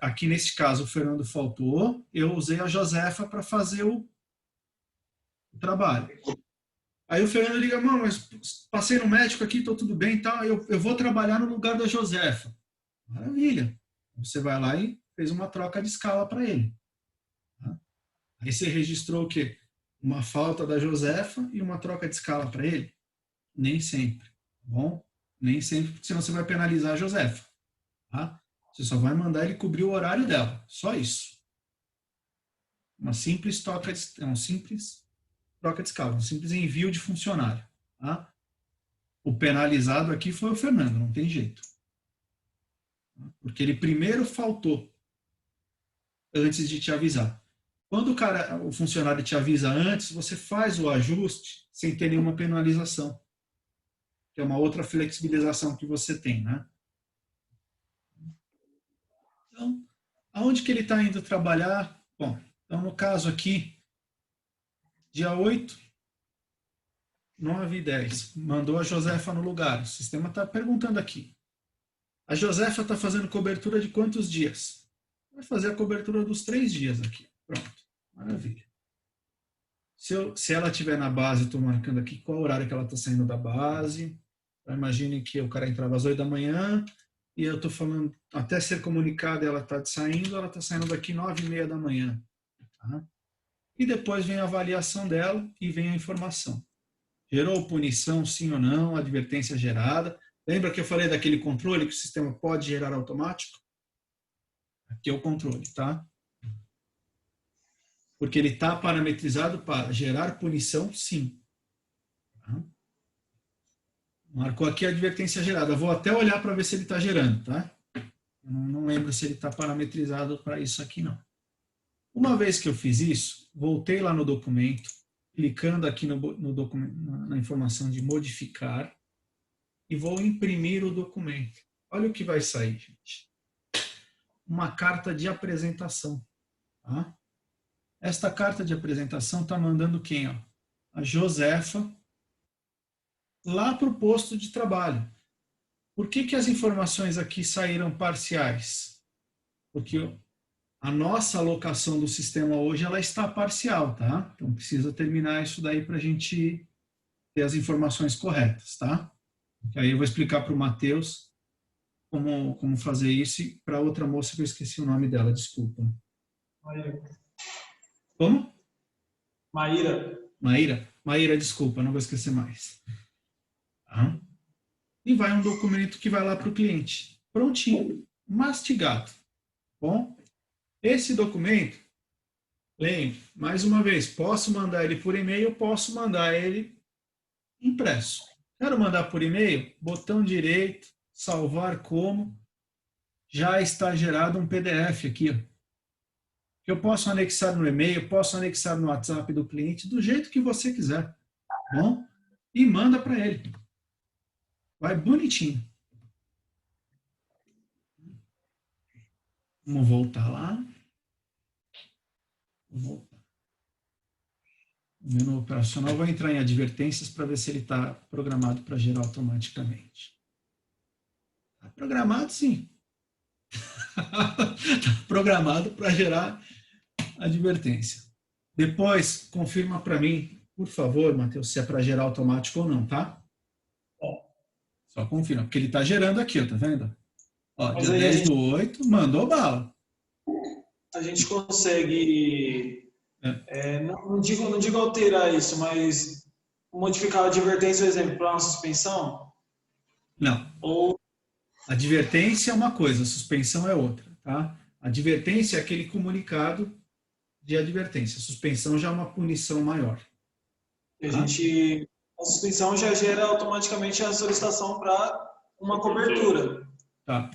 Aqui nesse caso o Fernando faltou, eu usei a Josefa para fazer o trabalho. Aí o Fernando liga: mano, mas passei no médico aqui, estou tudo bem, tá? Eu vou trabalhar no lugar da Josefa. Maravilha. Você vai lá e fez uma troca de escala para ele. Tá? Aí você registrou o quê? Uma falta da Josefa e uma troca de escala para ele? Nem sempre, tá bom? Nem sempre, porque senão você vai penalizar a Josefa. Tá? Você só vai mandar ele cobrir o horário dela. Só isso. Uma simples troca de escala, um simples envio de funcionário. Tá? O penalizado aqui foi o Fernando, não tem jeito. Porque ele primeiro faltou antes de te avisar. Quando o funcionário te avisa antes, você faz o ajuste sem ter nenhuma penalização. Que é uma outra flexibilização que você tem, né? Então, aonde que ele está indo trabalhar? Bom, então no caso aqui, dia 8, 9 e 10, mandou a Josefa no lugar. O sistema está perguntando aqui. A Josefa está fazendo cobertura de quantos dias? Vai fazer a cobertura dos 3 dias aqui. Pronto, maravilha. Se ela estiver na base, estou marcando aqui qual horário que ela está saindo da base. Então, imaginem que o cara entrava às 8 da manhã e eu estou falando, até ser comunicada, ela está saindo daqui 9h30 da manhã. Tá? E depois vem a avaliação dela e vem a informação. Gerou punição, sim ou não, advertência gerada. Lembra que eu falei daquele controle que o sistema pode gerar automático? Aqui é o controle, tá? Porque ele está parametrizado para gerar punição, sim. Tá? Marcou aqui a advertência gerada. Vou até olhar para ver se ele está gerando, tá? Eu não lembro se ele está parametrizado para isso aqui, não. Uma vez que eu fiz isso, voltei lá no documento, clicando aqui no documento, na informação de modificar, e vou imprimir o documento. Olha o que vai sair, gente. Uma carta de apresentação. Tá? Esta carta de apresentação está mandando quem? Ó? A Josefa lá para o posto de trabalho. Por que as informações aqui saíram parciais? Porque a nossa alocação do sistema hoje ela está parcial, tá? Então precisa terminar isso daí para a gente ter as informações corretas, tá? Aí eu vou explicar para o Matheus como fazer isso e para outra moça que eu esqueci o nome dela, desculpa. Maíra. Como? Maíra. Maíra, desculpa, não vou esquecer mais. Tá? E vai um documento que vai lá para o cliente. Prontinho, mastigado. Bom? Esse documento, lembre, mais uma vez, posso mandar ele por e-mail, posso mandar ele impresso. Quero mandar por e-mail, botão direito, salvar como, já está gerado um PDF aqui, ó, que eu posso anexar no e-mail, posso anexar no WhatsApp do cliente, do jeito que você quiser, bom? E manda para ele. Vai bonitinho. Vamos voltar lá. Vou voltar. O menu operacional vai entrar em advertências para ver se ele está programado para gerar automaticamente. Está programado, sim. Está programado para gerar advertência. Depois, confirma para mim, por favor, Matheus, se é para gerar automático ou não, tá? Só confirma, porque ele está gerando aqui, ó, tá vendo? Ó, dia 10 do 8, mandou bala. A gente consegue... não digo alterar isso, mas modificar a advertência, por exemplo, para uma suspensão? Não. Ou... Advertência é uma coisa, suspensão é outra, tá? Advertência é aquele comunicado de advertência. Suspensão já é uma punição maior. Tá? A suspensão já gera automaticamente a solicitação para uma cobertura. Tá.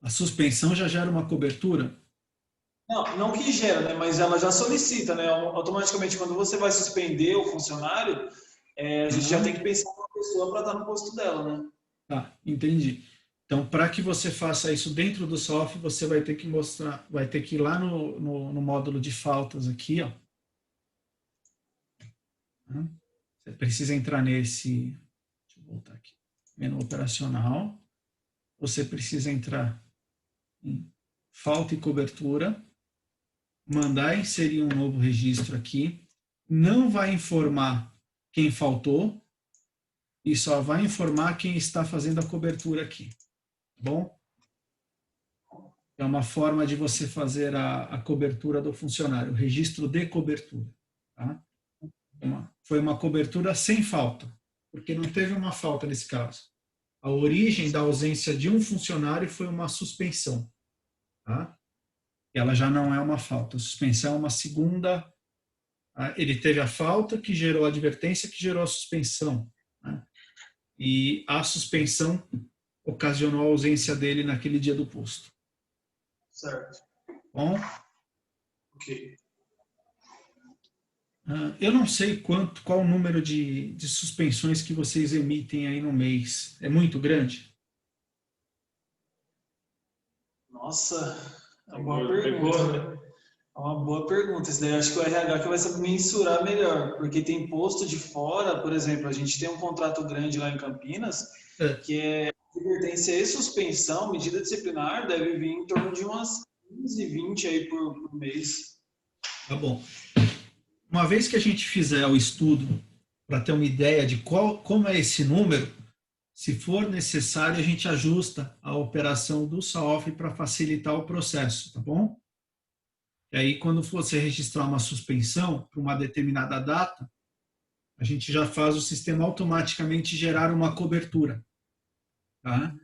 A suspensão já gera uma cobertura? Não, não que gera, né? Mas ela já solicita, né? Automaticamente, quando você vai suspender o funcionário, a gente já tem que pensar numa pessoa para estar no posto dela, né? Tá, entendi. Então, para que você faça isso dentro do software, você vai ter que mostrar, vai ter que ir lá no módulo de faltas aqui, ó. Você precisa entrar nesse, deixa eu voltar aqui, menu operacional. Você precisa entrar em falta e cobertura, mandar inserir um novo registro aqui. Não vai informar quem faltou e só vai informar quem está fazendo a cobertura aqui. Tá bom? É uma forma de você fazer a cobertura do funcionário, o registro de cobertura. Tá? Foi uma cobertura sem falta, porque não teve uma falta nesse caso. A origem da ausência de um funcionário foi uma suspensão. Tá? Ela já não é uma falta. A suspensão é uma segunda. Tá? Ele teve a falta que gerou a advertência, que gerou a suspensão. Tá? E a suspensão ocasionou a ausência dele naquele dia do posto. Certo. Bom? Ok. Eu não sei qual o número de suspensões que vocês emitem aí no mês. É muito grande? Nossa, é uma boa pergunta. É uma boa pergunta. Isso daí eu acho que o RH que vai saber mensurar melhor, porque tem posto de fora, por exemplo, a gente tem um contrato grande lá em Campinas, que é advertência e suspensão, medida disciplinar, deve vir em torno de umas 15, 20 aí por mês. Tá bom. Uma vez que a gente fizer o estudo para ter uma ideia de como é esse número, se for necessário, a gente ajusta a operação do software para facilitar o processo, tá bom? E aí, quando você registrar uma suspensão para uma determinada data, a gente já faz o sistema automaticamente gerar uma cobertura, tá?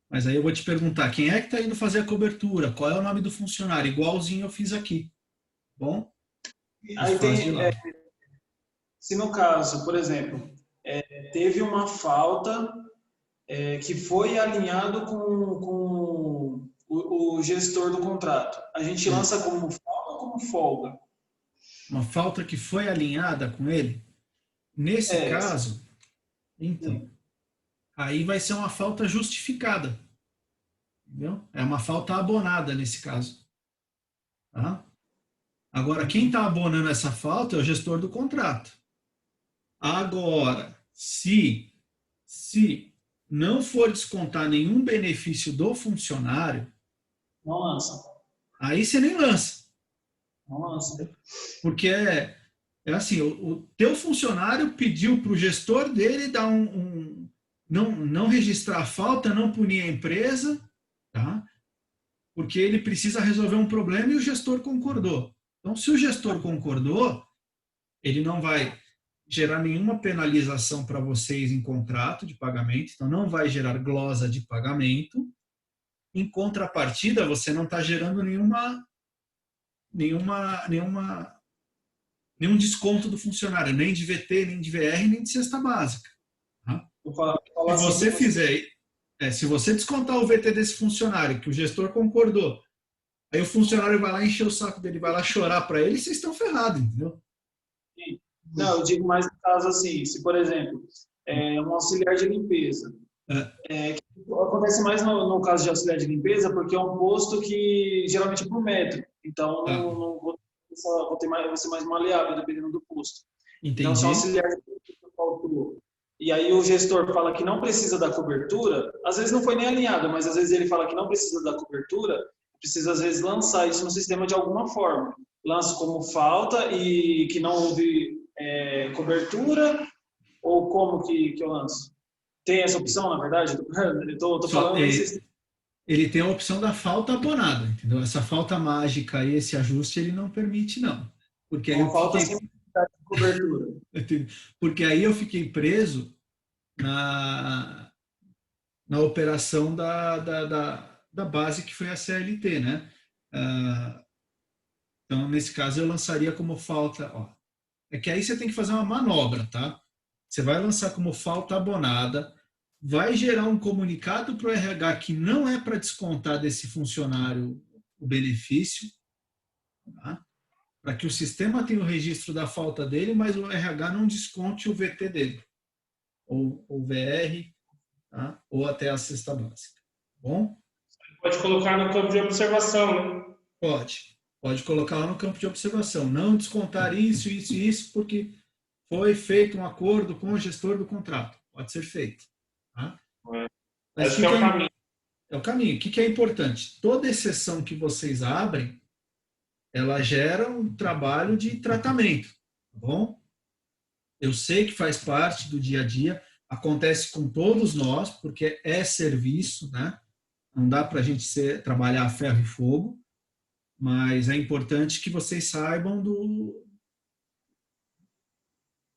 Mas aí eu vou te perguntar, quem é que está indo fazer a cobertura? Qual é o nome do funcionário? Igualzinho eu fiz aqui, tá bom? Aí tem, se no caso, por exemplo, teve uma falta que foi alinhado com o gestor do contrato, a gente lança como falta ou como folga? Uma falta que foi alinhada com ele? Nesse caso, então, aí vai ser uma falta justificada. Entendeu? É uma falta abonada nesse caso. Tá? Agora, quem está abonando essa falta é o gestor do contrato. Agora, se não for descontar nenhum benefício do funcionário, não lança. Aí você nem lança. Não lança. Porque é assim, o teu funcionário pediu para o gestor dele dar não registrar a falta, não punir a empresa, tá? Porque ele precisa resolver um problema e o gestor concordou. Então, se o gestor concordou, ele não vai gerar nenhuma penalização para vocês em contrato de pagamento, então não vai gerar glosa de pagamento. Em contrapartida, você não está gerando nenhum desconto do funcionário, nem de VT, nem de VR, nem de cesta básica. Tá? Se você fizer, se você descontar o VT desse funcionário, que o gestor concordou, aí o funcionário vai lá encher o saco dele, vai lá chorar para ele, vocês estão ferrados, entendeu? Não, eu digo mais no caso assim, se por exemplo, um auxiliar de limpeza, acontece mais no caso de auxiliar de limpeza, porque é um posto que geralmente é por metro, então não vou ter vai ser mais maleável dependendo do posto. Entendi. Então, se o auxiliar de limpeza faltou, e aí o gestor fala que não precisa da cobertura, às vezes não foi nem alinhado, mas às vezes ele fala que não precisa da cobertura, precisa às vezes lançar isso no sistema de alguma forma. Lanço como falta e que não houve cobertura, ou como que eu lanço? Tem essa opção, na verdade? Eu tô falando ele tem a opção da falta abonada, entendeu? Essa falta mágica e esse ajuste ele não permite, não. Porque aí falta sem cobertura. Porque aí eu fiquei preso na operação da base que foi a CLT, né? Então, nesse caso, eu lançaria como falta... É que aí você tem que fazer uma manobra, tá? Você vai lançar como falta abonada, vai gerar um comunicado para o RH que não é para descontar desse funcionário o benefício, tá? Para que o sistema tenha o registro da falta dele, mas o RH não desconte o VT dele, ou o VR, tá? Ou até a cesta básica. Bom? Pode colocar no campo de observação, né? Pode colocar lá no campo de observação. Não descontar isso, isso e isso, porque foi feito um acordo com o gestor do contrato. Pode ser feito. Tá? Mas Acho que é o caminho. É o caminho. O que é importante? Toda exceção que vocês abrem, ela gera um trabalho de tratamento. Tá bom? Eu sei que faz parte do dia a dia, acontece com todos nós, porque é serviço, né? Não dá para a gente trabalhar a ferro e fogo, mas é importante que vocês saibam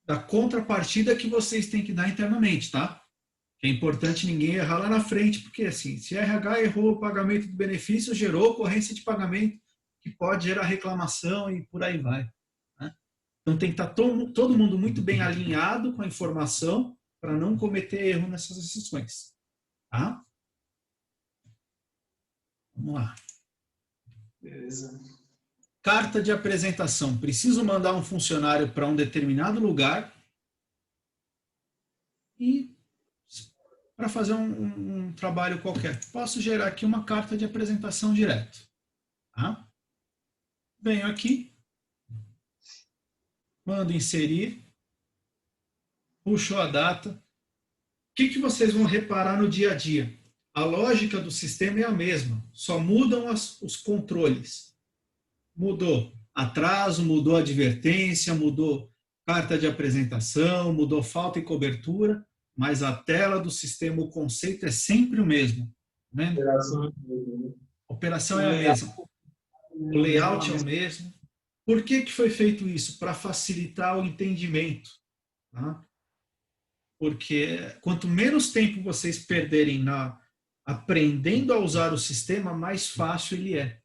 da contrapartida que vocês têm que dar internamente, tá? É importante ninguém errar lá na frente, porque assim, se a RH errou o pagamento do benefício, gerou ocorrência de pagamento, que pode gerar reclamação e por aí vai. Né? Então tem que estar todo mundo muito bem alinhado com a informação para não cometer erro nessas exceções. Tá? Vamos lá. Beleza. Carta de apresentação. Preciso mandar um funcionário para um determinado lugar e para fazer um trabalho qualquer. Posso gerar aqui uma carta de apresentação direto. Tá? Venho aqui, mando inserir, puxo a data. O que vocês vão reparar no dia a dia? A lógica do sistema é a mesma, só mudam os controles. Mudou atraso, mudou advertência, mudou carta de apresentação, mudou falta e cobertura, mas a tela do sistema, o conceito é sempre o mesmo. Né? A operação é a mesma. O layout é o mesmo. Por que foi feito isso? Para facilitar o entendimento. Tá? Porque quanto menos tempo vocês perderem aprendendo a usar o sistema, mais fácil ele é.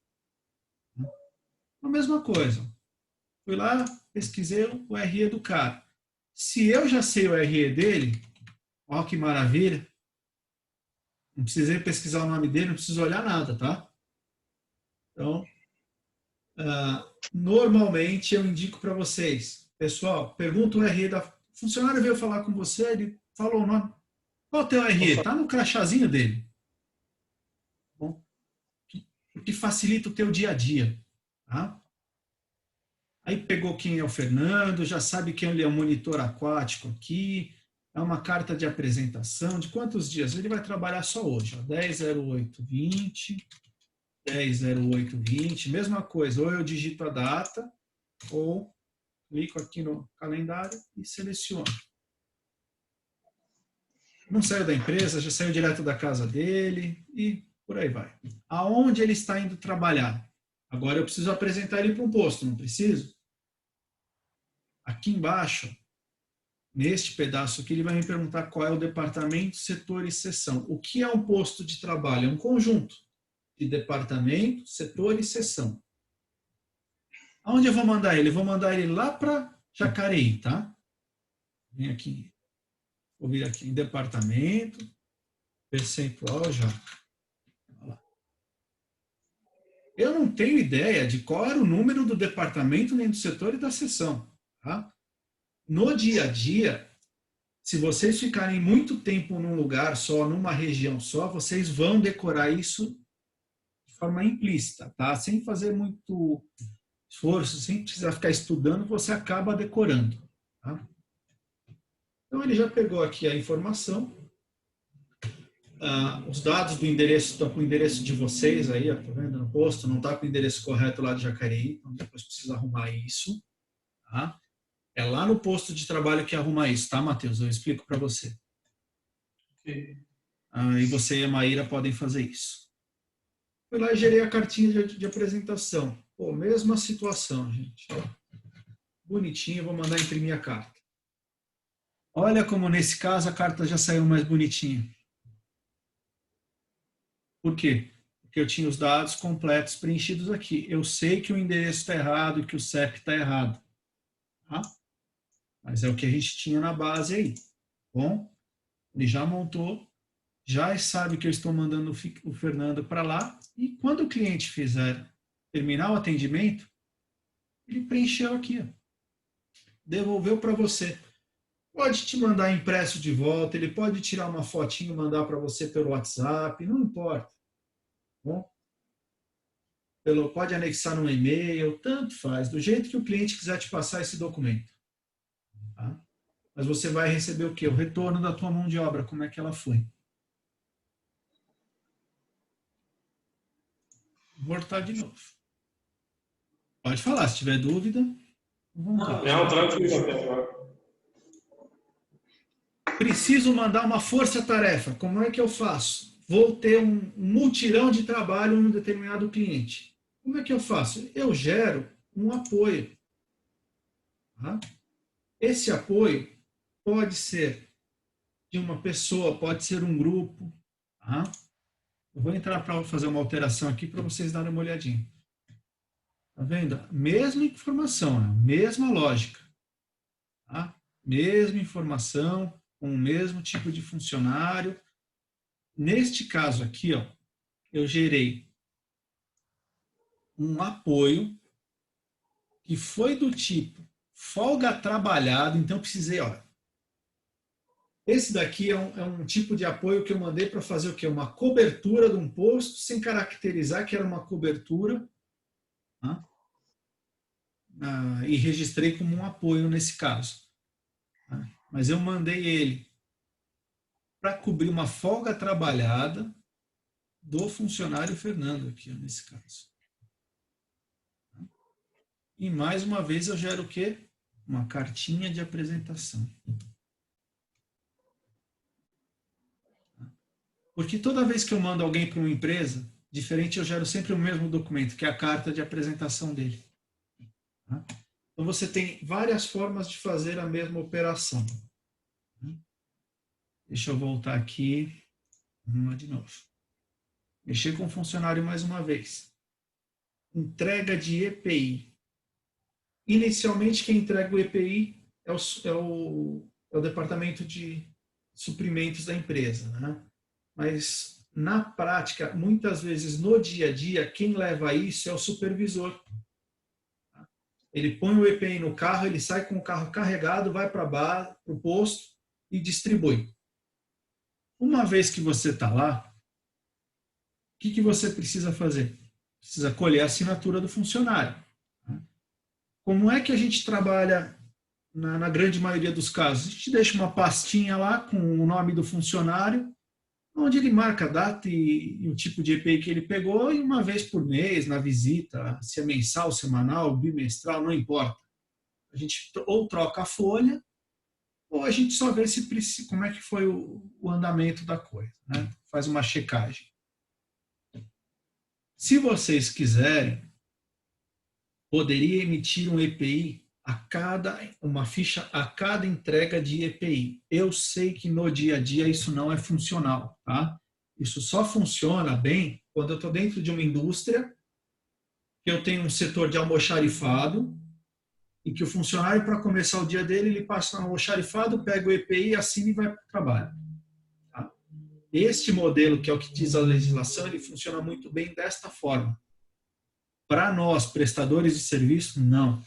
A mesma coisa. Fui lá, pesquisei o RE do cara. Se eu já sei o RE dele, ó que maravilha, não precisei pesquisar o nome dele, não preciso olhar nada, tá? Então, normalmente eu indico para vocês, pessoal, pergunta o RE da... O funcionário veio falar com você, ele falou o nome. Qual é o teu RE? Está no crachazinho dele. Bom, que facilita o teu dia a dia. Tá? Aí pegou quem é o Fernando, já sabe quem ele é o monitor aquático aqui, é uma carta de apresentação, de quantos dias? Ele vai trabalhar só hoje, 10/08/20, 10/08/20, mesma coisa, ou eu digito a data, ou clico aqui no calendário e seleciono. Não saiu da empresa, já saiu direto da casa dele e por aí vai. Aonde ele está indo trabalhar? Agora eu preciso apresentar ele para um posto, não preciso? Aqui embaixo, neste pedaço aqui, ele vai me perguntar qual é o departamento, setor e seção. O que é um posto de trabalho? É um conjunto de departamento, setor e seção. Aonde eu vou mandar ele? Eu vou mandar ele lá para Jacareí, tá? Vem aqui. Vou vir aqui em departamento, percentual já. Eu não tenho ideia de qual era o número do departamento, nem do setor e da seção. Tá? No dia a dia, se vocês ficarem muito tempo num lugar só, numa região só, vocês vão decorar isso de forma implícita, tá? Sem fazer muito esforço, sem precisar ficar estudando, você acaba decorando. Tá? Então, ele já pegou aqui a informação. Os dados do endereço estão com o endereço de vocês aí, ó, tá vendo no posto, não está com o endereço correto lá de Jacareí, então depois precisa arrumar isso. Tá? É lá no posto de trabalho que arruma isso, tá, Matheus? Eu explico para você. E você e a Maíra podem fazer isso. Fui lá e gerei a cartinha de apresentação. Pô, mesma situação, gente. Bonitinho, vou mandar imprimir a carta. Olha como nesse caso a carta já saiu mais bonitinha. Por quê? Porque eu tinha os dados completos preenchidos aqui. Eu sei que o endereço está errado e que o CEP está errado. Tá? Mas é o que a gente tinha na base aí. Bom, ele já montou já sabe que eu estou mandando o Fernando para lá, e quando o cliente terminar o atendimento, ele preencheu aqui, ó, devolveu para você. Pode te mandar impresso de volta, ele pode tirar uma fotinho e mandar para você pelo WhatsApp, não importa. Bom? Pode anexar no e-mail, tanto faz, do jeito que o cliente quiser te passar esse documento. Tá? Mas você vai receber o quê? O retorno da tua mão de obra, como é que ela foi. Vou voltar de novo. Pode falar, se tiver dúvida. Não, tranquilo. Preciso mandar uma força-tarefa. Como é que eu faço? Vou ter um mutirão de trabalho em um determinado cliente. Como é que eu faço? Eu gero um apoio. Tá? Esse apoio pode ser de uma pessoa, pode ser um grupo. Tá? Eu vou entrar para fazer uma alteração aqui para vocês darem uma olhadinha. Tá vendo? Mesma informação, mesma lógica. Tá? Mesma informação, com o mesmo tipo de funcionário. Neste caso aqui, ó, eu gerei um apoio que foi do tipo folga trabalhado, então eu precisei, ó. Esse daqui é um tipo de apoio que eu mandei para fazer o quê? Uma cobertura de um posto, sem caracterizar que era uma cobertura, tá? E registrei como um apoio nesse caso. Tá? Mas eu mandei ele para cobrir uma folga trabalhada do funcionário Fernando aqui, ó, nesse caso. E mais uma vez eu gero o quê? Uma cartinha de apresentação. Porque toda vez que eu mando alguém para uma empresa diferente, eu gero sempre o mesmo documento, que é a carta de apresentação dele. Então você tem várias formas de fazer a mesma operação. Deixa eu voltar aqui. Vamos lá de novo. Mexer com o funcionário mais uma vez. Entrega de EPI. Inicialmente, quem entrega o EPI é o departamento de suprimentos da empresa, né? Mas, na prática, muitas vezes, no dia a dia, quem leva isso é o supervisor. Ele põe o EPI no carro, ele sai com o carro carregado, vai para o posto e distribui. Uma vez que você está lá, o que você precisa fazer? Precisa colher a assinatura do funcionário. Como é que a gente trabalha na grande maioria dos casos? A gente deixa uma pastinha lá com o nome do funcionário, onde ele marca a data e o tipo de EPI que ele pegou, e uma vez por mês, na visita, se é mensal, semanal, bimestral, não importa. A gente ou troca a folha, ou a gente só vê como é que foi o andamento da coisa, né? Faz uma checagem. Se vocês quiserem, poderia emitir um EPI uma ficha a cada entrega de EPI. Eu sei que no dia a dia isso não é funcional, tá? Isso só funciona bem quando eu estou dentro de uma indústria, que eu tenho um setor de almoxarifado, e que o funcionário, para começar o dia dele, ele passa no almoxarifado, pega o EPI, assina e vai para o trabalho. Tá? Este modelo, que é o que diz a legislação, ele funciona muito bem desta forma. Para nós, prestadores de serviço, não.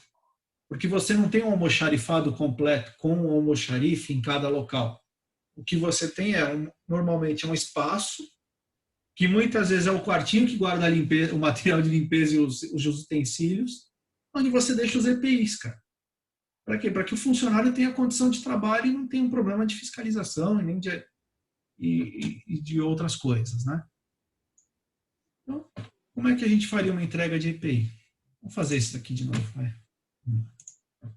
Porque você não tem um almoxarifado completo com um almoxarife em cada local. O que você tem normalmente é um espaço, que muitas vezes é o quartinho que guarda a limpeza, o material de limpeza e os utensílios, onde você deixa os EPIs, cara. Para quê? Para que o funcionário tenha condição de trabalho e não tenha um problema de fiscalização nem de outras coisas, né? Então, como é que a gente faria uma entrega de EPI? Vamos fazer isso daqui de novo, vai.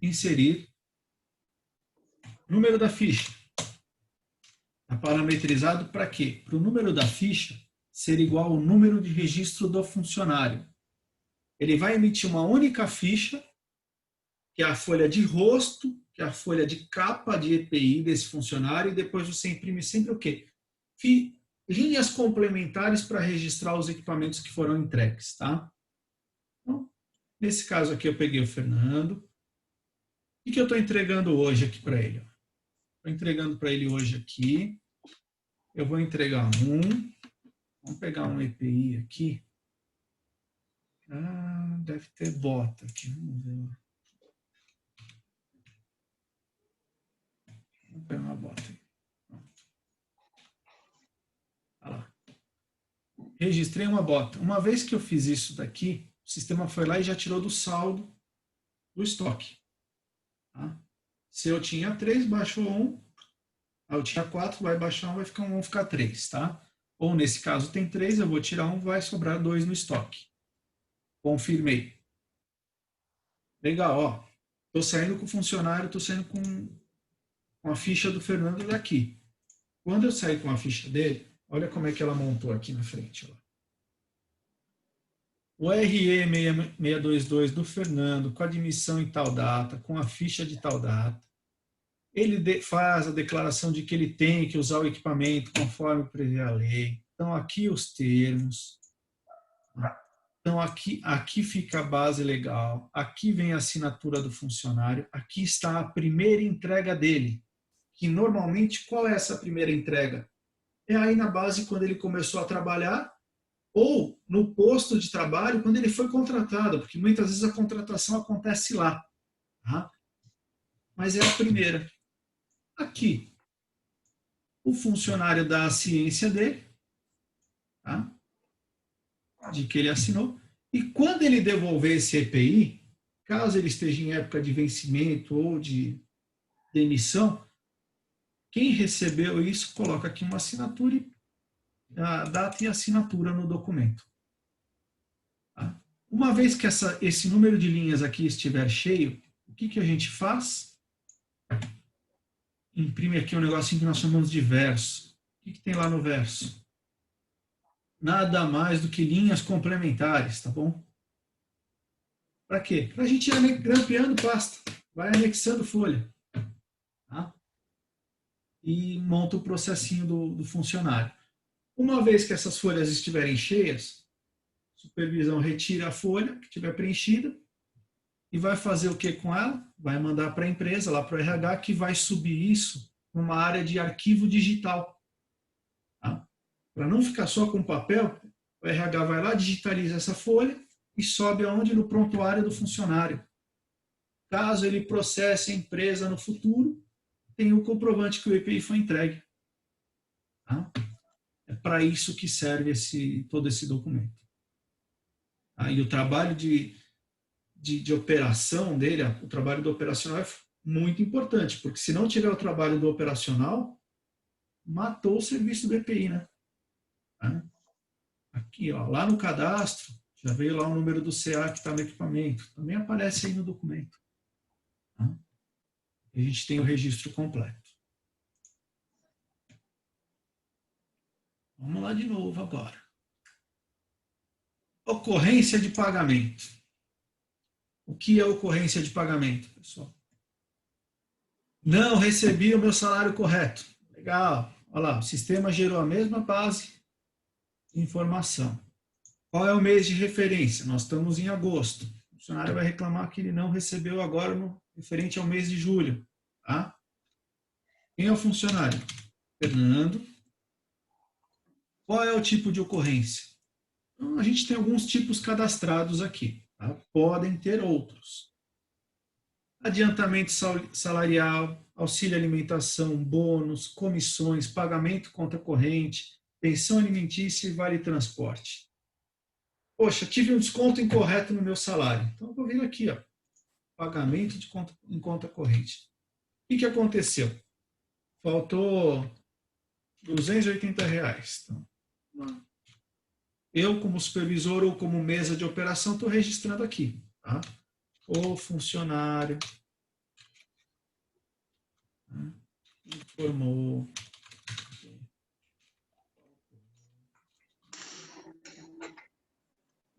Inserir número da ficha. Está parametrizado para quê? Para o número da ficha ser igual ao número de registro do funcionário. Ele vai emitir uma única ficha, que é a folha de rosto, que é a folha de capa de EPI desse funcionário, e depois você imprime sempre o quê? Linhas complementares para registrar os equipamentos que foram entregues, tá? Então, nesse caso aqui eu peguei o Fernando. O que eu estou entregando hoje aqui para ele? Estou entregando para ele hoje aqui eu vou entregar vamos pegar um EPI aqui. Deve ter bota aqui, vamos ver. Vamos pegar uma bota aí. Olha lá. Registrei uma bota. Uma vez que eu fiz isso daqui, o sistema foi lá e já tirou do saldo do estoque. Tá? Se eu tinha 3, baixou 1. Eu tinha 4, vai baixar 1, vai ficar 3, tá? Ou nesse caso tem 3, eu vou tirar 1, vai sobrar 2 no estoque. Confirmei. Legal, ó. Estou saindo com o funcionário, estou saindo com a ficha do Fernando daqui. Quando eu sair com a ficha dele, olha como é que ela montou aqui na frente. Ó. O RE 622 do Fernando, com admissão em tal data, com a ficha de tal data. Ele faz a declaração de que ele tem que usar o equipamento conforme prevê a lei. Então, aqui os termos. Então, aqui fica a base legal. Aqui vem a assinatura do funcionário. Aqui está a primeira entrega dele. Que, normalmente, qual é essa primeira entrega? É aí na base, quando ele começou a trabalhar, ou no posto de trabalho, quando ele foi contratado, porque muitas vezes a contratação acontece lá. Tá? Mas é a primeira. Aqui, o funcionário dá a ciência dele, tá? De que ele assinou, e quando ele devolver esse EPI, caso ele esteja em época de vencimento ou de demissão, quem recebeu isso coloca aqui uma assinatura, a data e a assinatura no documento. Tá? Uma vez que esse número de linhas aqui estiver cheio, o que a gente faz? Imprime aqui um negocinho que nós chamamos de verso. O que tem lá no verso? Nada mais do que linhas complementares, tá bom? Para quê? Para a gente ir grampeando pasta. Vai anexando folha. Tá? E monta o processinho do funcionário. Uma vez que essas folhas estiverem cheias, a supervisão retira a folha que estiver preenchida e vai fazer o que com ela? Vai mandar para a empresa, lá para o RH, que vai subir isso numa área de arquivo digital. Tá? Para não ficar só com papel, o RH vai lá, digitaliza essa folha e sobe aonde? No prontuário do funcionário. Caso ele processe a empresa no futuro, tem o comprovante que o EPI foi entregue. Tá? É para isso que serve todo esse documento. Tá? E o trabalho de operação dele, o trabalho do operacional é muito importante, porque se não tiver o trabalho do operacional, matou o serviço do EPI, né? Tá? Aqui, ó, lá no cadastro, já veio lá o número do CA que está no equipamento, também aparece aí no documento. Tá? A gente tem o registro completo. Vamos lá de novo agora. Ocorrência de pagamento. O que é ocorrência de pagamento, pessoal? Não recebi o meu salário correto. Legal. Olha lá, o sistema gerou a mesma base de informação. Qual é o mês de referência? Nós estamos em agosto. O funcionário vai reclamar que ele não recebeu agora referente ao mês de julho. Tá? Quem é o funcionário? Fernando. Qual é o tipo de ocorrência? Então, a gente tem alguns tipos cadastrados aqui. Tá? Podem ter outros. Adiantamento salarial, auxílio alimentação, bônus, comissões, pagamento conta corrente, pensão alimentícia e vale transporte. Poxa, tive um desconto incorreto no meu salário. Então, eu vou vir aqui, ó, pagamento em conta corrente. O que aconteceu? Faltou R$280. Então, eu, como supervisor ou como mesa de operação, estou registrando aqui. Tá? O funcionário informou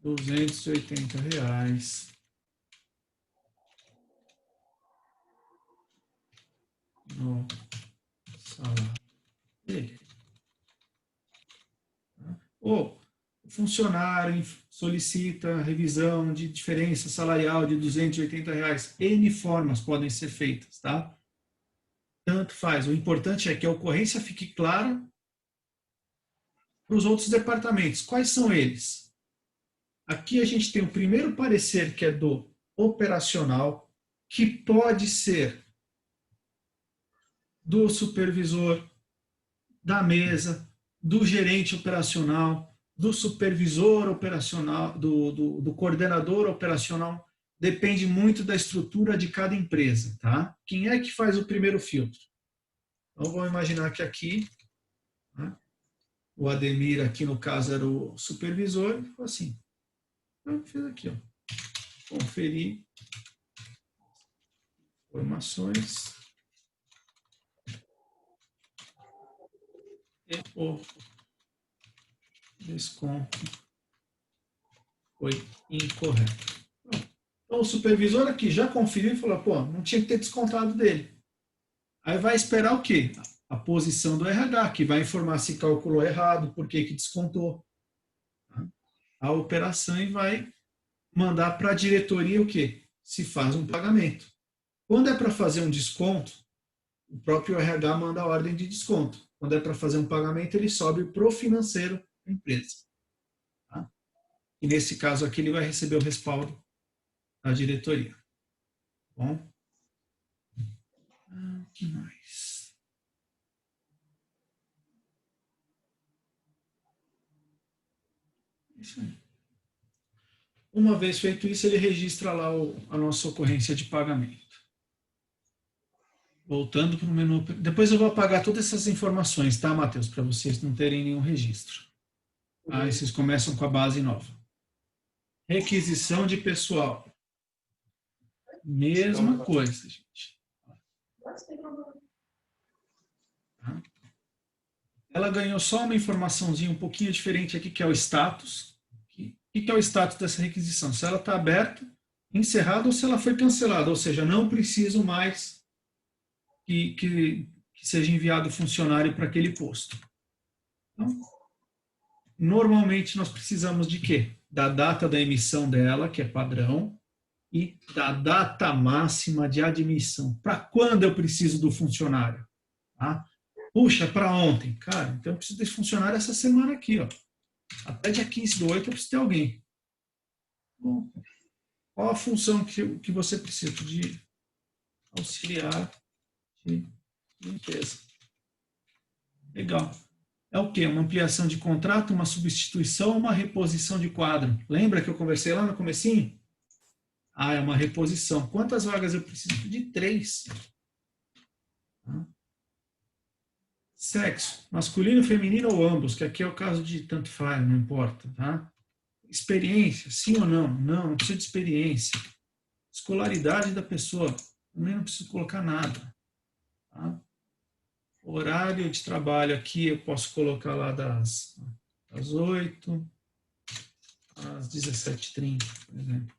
R$280 no salário dele. Ou o funcionário solicita revisão de diferença salarial de R$280. N formas podem ser feitas, tá? Tanto faz. O importante é que a ocorrência fique clara para os outros departamentos. Quais são eles? Aqui a gente tem o primeiro parecer, que é do operacional, que pode ser do supervisor, da mesa, do gerente operacional, do supervisor operacional, do coordenador operacional. Depende muito da estrutura de cada empresa, tá? Quem é que faz o primeiro filtro? Então, vamos imaginar que aqui, né, o Ademir, aqui no caso, era o supervisor, ficou assim. Eu fiz aqui, ó. Conferir informações e o desconto foi incorreto. Então, o supervisor aqui já conferiu e falou, pô, não tinha que ter descontado dele. Aí vai esperar o quê? A posição do RH, que vai informar se calculou errado, por que descontou a operação e vai mandar para a diretoria o quê? Se faz um pagamento. Quando é para fazer um desconto, o próprio RH manda a ordem de desconto. Quando é para fazer um pagamento, ele sobe para o financeiro da empresa. Tá? E nesse caso aqui, ele vai receber o respaldo da diretoria. Bom? O que mais? Isso aí. Uma vez feito isso, ele registra lá a nossa ocorrência de pagamento. Voltando para o menu. Depois eu vou apagar todas essas informações, tá, Matheus? Para vocês não terem nenhum registro. Aí vocês começam com a base nova. Requisição de pessoal. Mesma coisa, gente. Ela ganhou só uma informaçãozinha um pouquinho diferente aqui, que é o status. O que é o status dessa requisição? Se ela está aberta, encerrada ou se ela foi cancelada. Ou seja, não preciso mais que seja enviado funcionário para aquele posto. Então, normalmente nós precisamos de quê? Da data da emissão dela, que é padrão, e da data máxima de admissão. Para quando eu preciso do funcionário? Tá? Puxa, para ontem. Cara, então eu preciso desse funcionário essa semana aqui. Ó. Até dia 15/8 eu preciso ter alguém. Bom, qual a função que você precisa? De auxiliar de limpeza. Legal. É o quê? Uma ampliação de contrato, uma substituição, uma reposição de quadro. Lembra que eu conversei lá no comecinho? Ah, é uma reposição. Quantas vagas eu preciso? De 3. Sexo, masculino, feminino ou ambos, que aqui é o caso de tanto faz, não importa. Tá? Experiência, sim ou não? Não precisa de experiência. Escolaridade da pessoa, também não preciso colocar nada. Tá? Horário de trabalho aqui eu posso colocar lá das 8 às 17h30, por exemplo.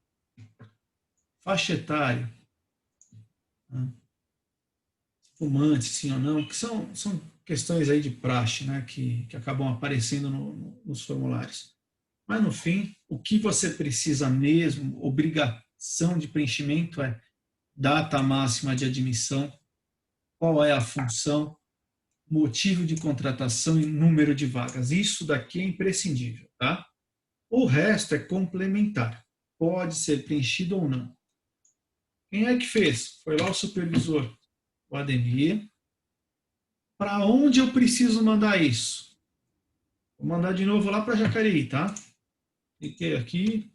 Faixa etária. Fumante, sim ou não, que são questões aí de praxe, né, que acabam aparecendo nos formulários. Mas, no fim, o que você precisa mesmo, obrigação de preenchimento é data máxima de admissão, qual é a função, motivo de contratação e número de vagas. Isso daqui é imprescindível, tá? O resto é complementar. Pode ser preenchido ou não. Quem é que fez? Foi lá o supervisor, o Ademir. Para onde eu preciso mandar isso? Vou mandar de novo lá para Jacareí, tá? Cliquei aqui,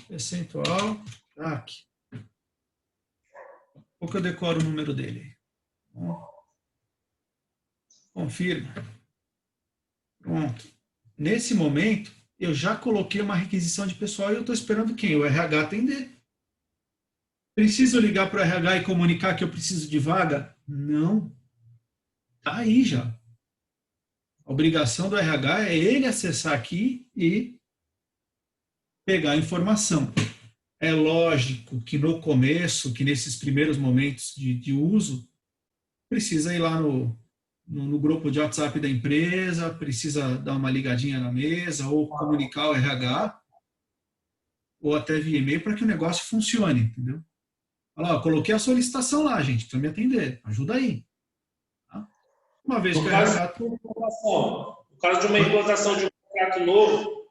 percentual, aqui. Daqui a pouco eu decoro o número dele. Confirma. Pronto. Nesse momento, eu já coloquei uma requisição de pessoal e eu estou esperando quem? O RH atender. Preciso ligar para o RH e comunicar que eu preciso de vaga? Não. Está aí já. A obrigação do RH é ele acessar aqui e pegar a informação. É lógico que no começo, que nesses primeiros momentos de uso, precisa ir lá no grupo de WhatsApp da empresa, precisa dar uma ligadinha na mesa, ou comunicar o RH, ou até via e-mail para que o negócio funcione, entendeu? Olha lá, eu coloquei a solicitação lá, gente, para me atender. Ajuda aí. Tá? Uma vez que o RH... No caso de uma implantação de um contrato novo,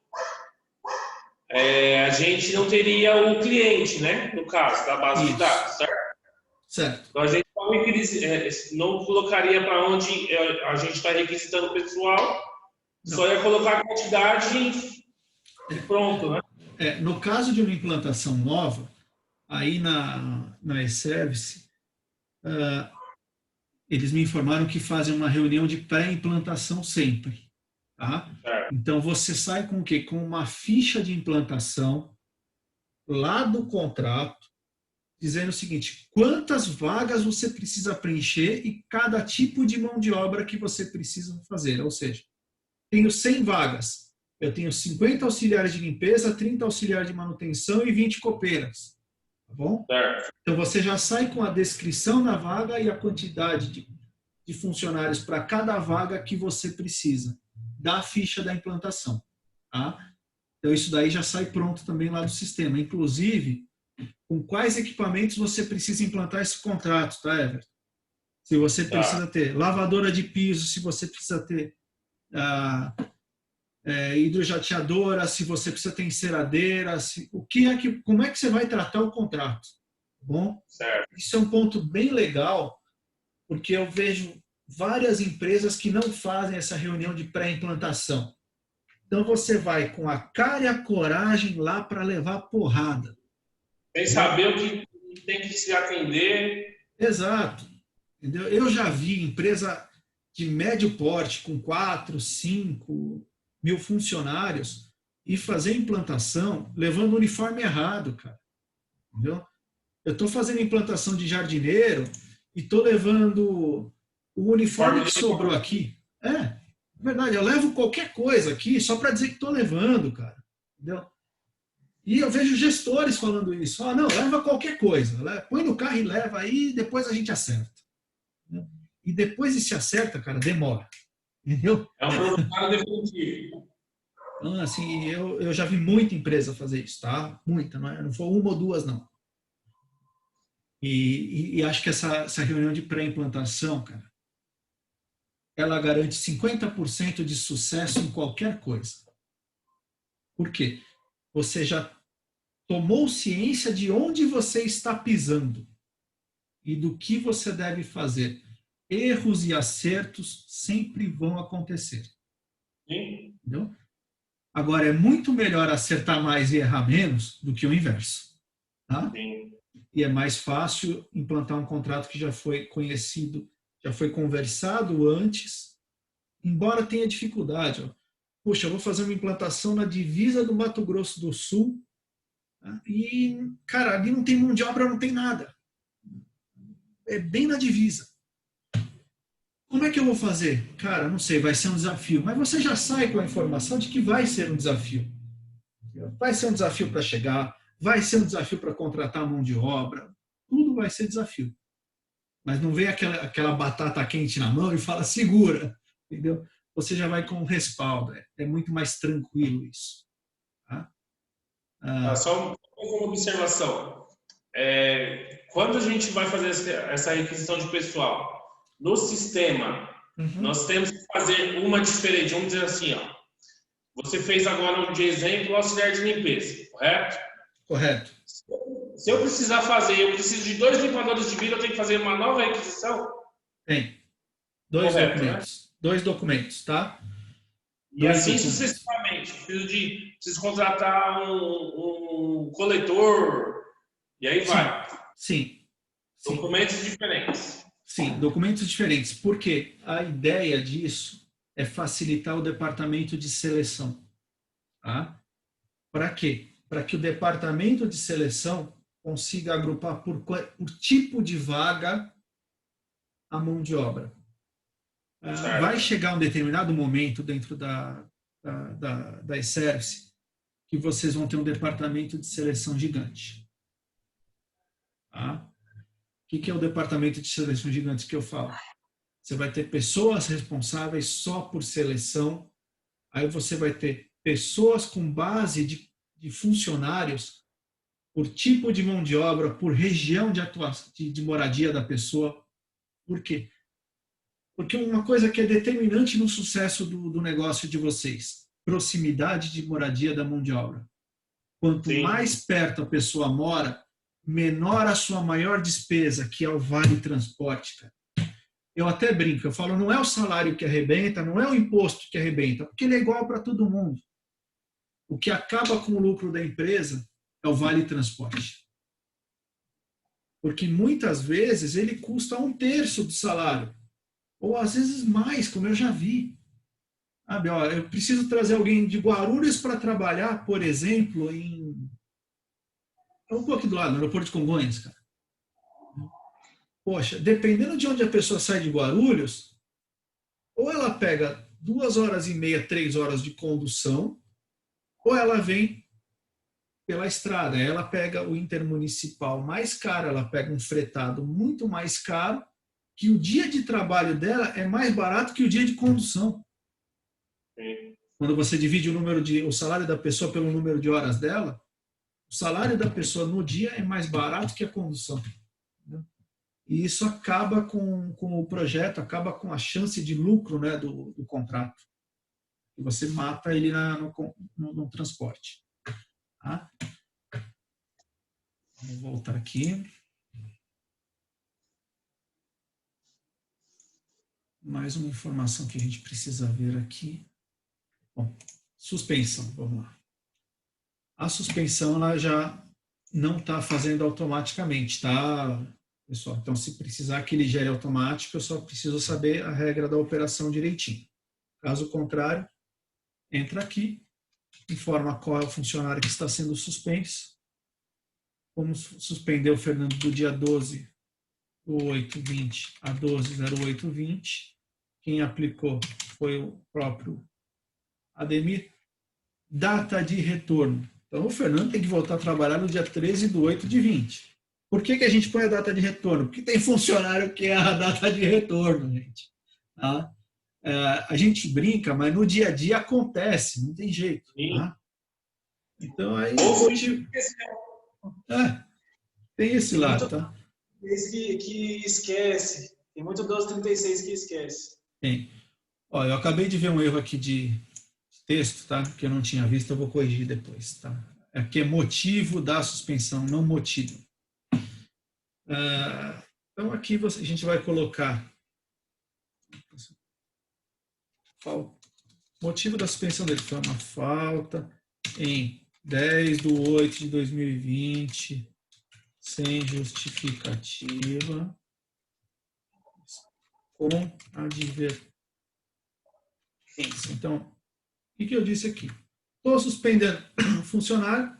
a gente não teria o cliente, né? No caso, da base de dados, certo? Certo. Então, a gente não colocaria para onde a gente está requisitando o pessoal, só ia colocar a quantidade e pronto, né? No caso de uma implantação nova, aí na e-service, eles me informaram que fazem uma reunião de pré-implantação sempre. Tá? Então, você sai com o quê? Com uma ficha de implantação lá do contrato, dizendo o seguinte: quantas vagas você precisa preencher e cada tipo de mão de obra que você precisa fazer. Ou seja, tenho 100 vagas, eu tenho 50 auxiliares de limpeza, 30 auxiliares de manutenção e 20 copeiras. Tá bom? Então, você já sai com a descrição da vaga e a quantidade de funcionários para cada vaga que você precisa da ficha da implantação. Tá? Então, isso daí já sai pronto também lá do sistema. Inclusive, com quais equipamentos você precisa implantar esse contrato, tá, Everton? Se você precisa ter lavadora de piso, se você precisa ter hidrojateadora, se você precisa ter enceradeira, como é que você vai tratar o contrato? Tá bom? Certo. Isso é um ponto bem legal, porque eu vejo várias empresas que não fazem essa reunião de pré-implantação. Então, você vai com a cara e a coragem lá para levar porrada. Sem saber o que tem que se atender. Exato. Entendeu? Eu já vi empresa de médio porte, com 4, 5 mil funcionários, e fazer implantação levando o uniforme errado, cara. Entendeu? Eu estou fazendo implantação de jardineiro e estou levando o uniforme que sobrou aqui. É verdade, eu levo qualquer coisa aqui só para dizer que estou levando, cara. Entendeu? E eu vejo gestores falando isso. Não, leva qualquer coisa. Põe no carro e leva aí, depois a gente acerta. E depois de se acerta, cara, demora. Entendeu? É um produto definitivo. Então, assim, eu já vi muita empresa fazer isso, tá? Muita, não foi uma ou duas, não. E acho que essa reunião de pré-implantação, cara, ela garante 50% de sucesso em qualquer coisa. Por quê? Você já tomou ciência de onde você está pisando e do que você deve fazer. Erros e acertos sempre vão acontecer. Sim. Entendeu? Agora, é muito melhor acertar mais e errar menos do que o inverso. Tá? Sim. E é mais fácil implantar um contrato que já foi conhecido, já foi conversado antes, embora tenha dificuldade. Ó. Puxa, eu vou fazer uma implantação na divisa do Mato Grosso do Sul, tá? E, cara, ali não tem mão de obra, não tem nada. É bem na divisa. Como é que eu vou fazer? Cara, não sei, vai ser um desafio. Mas você já sai com a informação de que vai ser um desafio. Vai ser um desafio para chegar, vai ser um desafio para contratar a mão de obra. Tudo vai ser desafio. Mas não vem aquela batata quente na mão e fala, segura. Entendeu? Você já vai com um respaldo. É muito mais tranquilo isso. Tá? Só uma observação. Quando a gente vai fazer essa requisição de pessoal, no sistema, nós temos que fazer uma diferente. Vamos dizer assim, ó. Você fez agora de exemplo o auxiliar de limpeza, correto? Correto. Se eu precisar fazer, eu preciso de 2 limpadores de vidro, eu tenho que fazer uma nova requisição? Tem. 2 correto, documentos. Né? 2 documentos, tá? E assim sucessivamente. Preciso contratar um coletor, e aí vai. Sim. Documentos diferentes. Sim, documentos diferentes. Porque a ideia disso é facilitar o departamento de seleção. Tá? Para quê? Para que o departamento de seleção consiga agrupar por tipo de vaga a mão de obra. Vai chegar um determinado momento dentro da e-service que vocês vão ter um departamento de seleção gigante. Tá? O que é o departamento de seleção gigante que eu falo? Você vai ter pessoas responsáveis só por seleção, aí você vai ter pessoas com base de funcionários por tipo de mão de obra, por região de atuação, de moradia da pessoa. Por quê? Porque uma coisa que é determinante no sucesso do negócio de vocês proximidade de moradia da mão de obra. Quanto mais perto a pessoa mora, menor a sua maior despesa, que é o vale transporte, cara. Eu até brinco, eu falo, não é o salário que arrebenta, não é o imposto que arrebenta, porque ele é igual para todo mundo. O que acaba com o lucro da empresa é o vale transporte. Porque muitas vezes ele custa 1/3 do salário. Ou às vezes mais, como eu já vi. Sabe, ó, eu preciso trazer alguém de Guarulhos para trabalhar, por exemplo, em... É um pouco do lado, no aeroporto de Congonhas, cara. Poxa, dependendo de onde a pessoa sai de Guarulhos, ou ela pega 2h30, 3 horas de condução, ou ela vem pela estrada. Ela pega o intermunicipal mais caro, ela pega um fretado muito mais caro, que o dia de trabalho dela é mais barato que o dia de condução. Sim. Quando você divide o salário da pessoa pelo número de horas dela, o salário da pessoa no dia é mais barato que a condução. E isso acaba com o projeto, acaba com a chance de lucro, né, do contrato. E você mata ele no transporte. Tá? Vamos voltar aqui. Mais uma informação que a gente precisa ver aqui. Bom, suspensão, vamos lá. A suspensão ela já não está fazendo automaticamente, tá, pessoal? Então, se precisar que ele gere automático, eu só preciso saber a regra da operação direitinho. Caso contrário, entra aqui, informa qual é o funcionário que está sendo suspenso. Como suspendeu o Fernando do dia 12/8/20 a 12/08/20. Quem aplicou foi o próprio Ademir. Data de retorno. Então, o Fernando tem que voltar a trabalhar no dia 13/8/20. Por que a gente põe a data de retorno? Porque tem funcionário que é a data de retorno, gente. Tá? A gente brinca, mas no dia a dia acontece, não tem jeito. Tá? Então, aí... tem esse lado, tá? Esse que esquece. Tem muito 1236 que esquece. Tem. Ó, eu acabei de ver um erro aqui de texto, tá? Que eu não tinha visto, eu vou corrigir depois, tá? Aqui é motivo da suspensão, não motivo. Então aqui a gente vai colocar motivo da suspensão dele foi uma falta em 10/8/2020 sem justificativa com advertência. Então, o que eu disse aqui? Estou suspendendo o funcionário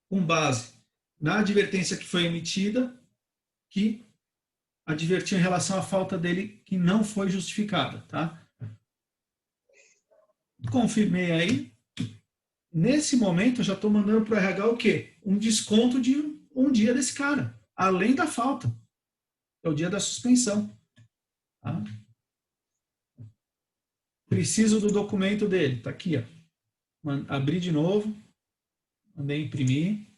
com base na advertência que foi emitida, que advertiu em relação à falta dele que não foi justificada, tá? Confirmei aí. Nesse momento, eu já estou mandando para o RH o quê? Um desconto de um dia desse cara, além da falta. É o dia da suspensão. Tá? Preciso do documento dele. Está aqui, ó. Abri de novo. Mandei imprimir.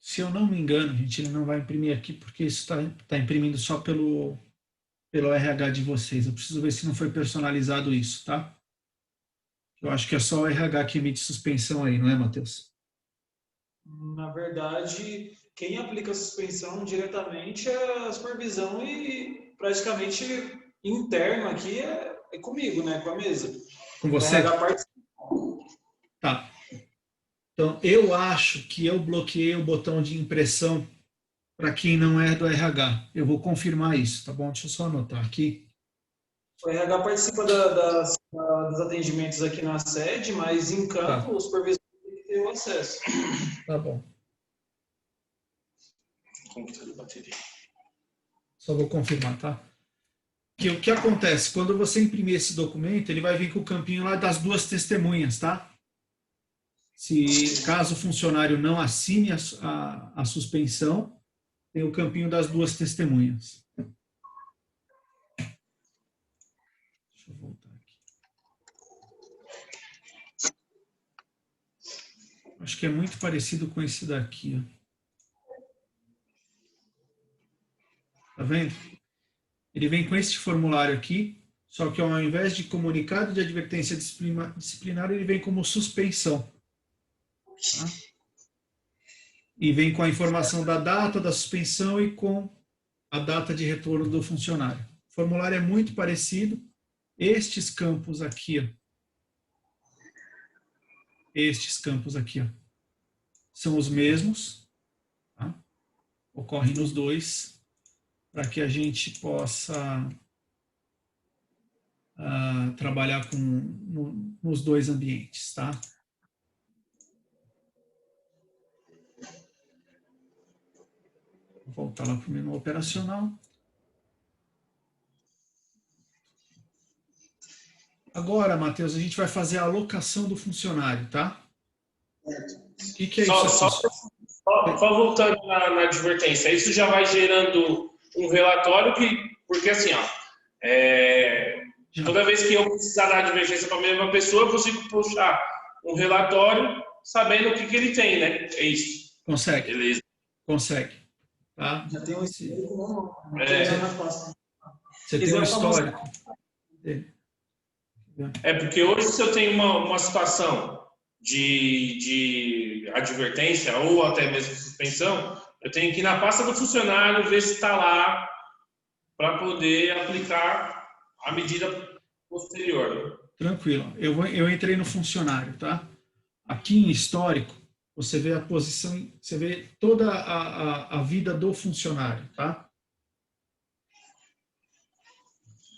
Se eu não me engano, gente, ele não vai imprimir aqui porque isso está imprimindo só pelo RH de vocês. Eu preciso ver se não foi personalizado isso, tá? Eu acho que é só o RH que emite suspensão aí, não é, Matheus? Na verdade, quem aplica a suspensão diretamente é a supervisão e praticamente interno aqui é comigo, né? Com a mesa. Com você? Tá. Então, eu acho que eu bloqueei o botão de impressão para quem não é do RH. Eu vou confirmar isso, tá bom? Deixa eu só anotar aqui. O RH participa dos atendimentos aqui na sede, mas em campo o supervisor tem que ter o acesso. Tá bom. Computador de bateria. Só vou confirmar, tá? Que o que acontece? Quando você imprimir esse documento, ele vai vir com o campinho lá das duas testemunhas, tá? Se caso o funcionário não assine a suspensão, tem o campinho das duas testemunhas. Deixa eu voltar aqui. Acho que é muito parecido com esse daqui. Tá vendo? Ele vem com este formulário aqui, só que ao invés de comunicado de advertência disciplinar, ele vem como suspensão. Tá? E vem com a informação da data da suspensão e com a data de retorno do funcionário. O formulário é muito parecido. Estes campos aqui, ó, são os mesmos, tá? Ocorrem nos dois, para que a gente possa trabalhar nos dois ambientes, tá? Vou voltar lá para o menu operacional. Agora, Matheus, a gente vai fazer a alocação do funcionário, tá? O que é isso? Só voltando na advertência, isso já vai gerando um relatório porque assim, ó, toda vez que eu precisar dar advertência para a mesma pessoa, eu consigo puxar um relatório sabendo o que ele tem, né? É isso. Consegue. Beleza. Consegue. Tá? Já tem um histórico. Você tem um histórico. Porque hoje, se eu tenho uma situação de advertência ou até mesmo suspensão, eu tenho que ir na pasta do funcionário ver se está lá para poder aplicar a medida posterior. Tranquilo. Eu entrei no funcionário, tá? Aqui em histórico, você vê a posição, você vê toda a vida do funcionário, tá?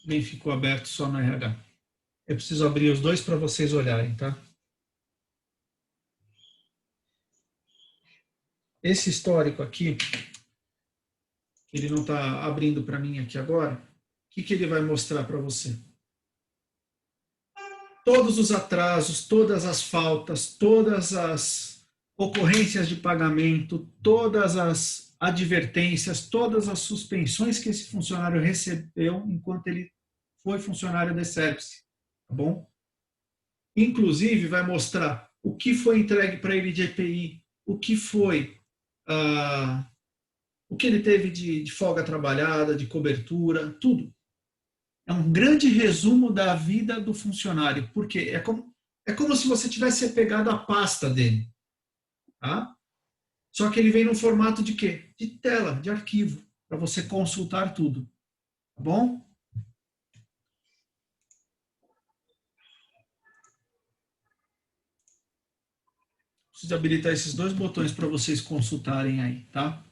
Nem ficou aberto só no RH. Eu preciso abrir os dois para vocês olharem, tá? Esse histórico aqui, ele não está abrindo para mim aqui agora. O que ele vai mostrar para você? Todos os atrasos, todas as faltas, todas as ocorrências de pagamento, todas as advertências, todas as suspensões que esse funcionário recebeu enquanto ele foi funcionário da Service, tá bom? Inclusive, vai mostrar o que foi entregue para ele de EPI, o que foi, o que ele teve de folga trabalhada, de cobertura, tudo. É um grande resumo da vida do funcionário, porque é como se você tivesse pegado a pasta dele, tá? Só que ele vem no formato de quê? De tela, de arquivo, para você consultar tudo, tá bom? Preciso habilitar esses dois botões para vocês consultarem aí, tá?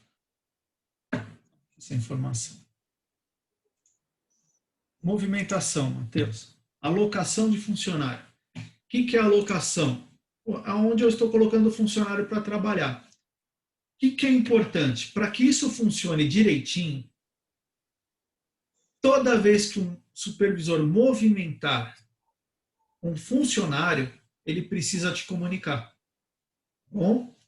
Essa informação. Movimentação, Matheus. Alocação de funcionário. O que é alocação? Aonde eu estou colocando o funcionário para trabalhar. O que é importante? Para que isso funcione direitinho, toda vez que um supervisor movimentar um funcionário, ele precisa te comunicar. Bom?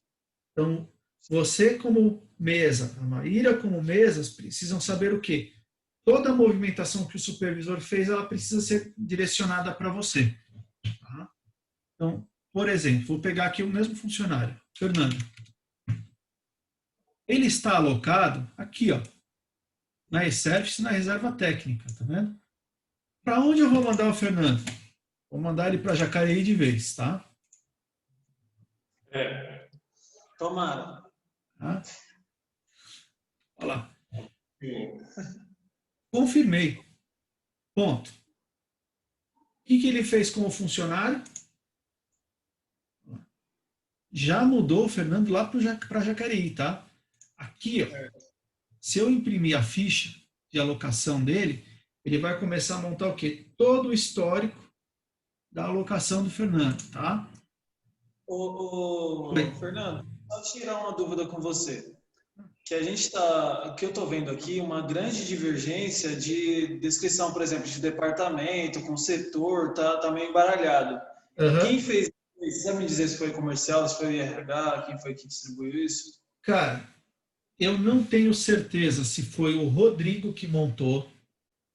Então, você como mesa, a Maíra como mesas, precisam saber o quê? Toda a movimentação que o supervisor fez, ela precisa ser direcionada para você. Tá? Então, por exemplo, vou pegar aqui o mesmo funcionário, Fernando. Ele está alocado aqui, ó, na e-service, na reserva técnica, tá vendo? Para onde eu vou mandar o Fernando? Vou mandar ele para Jacareí de vez, tá? Tomara. Tá? Olha lá. Confirmei. Ponto. O que ele fez com o funcionário? Já mudou o Fernando lá para Jacareí, tá? Aqui, ó, se eu imprimir a ficha de alocação dele, ele vai começar a montar o quê? Todo o histórico da alocação do Fernando, tá? Fernando, só tirar uma dúvida com você. Que a gente tá, que eu estou vendo aqui, uma grande divergência de descrição, por exemplo, de departamento, com setor, tá meio embaralhado. Uhum. Quem fez? Você sabe me dizer se foi comercial, se foi RH, quem foi que distribuiu isso? Cara, eu não tenho certeza se foi o Rodrigo que montou,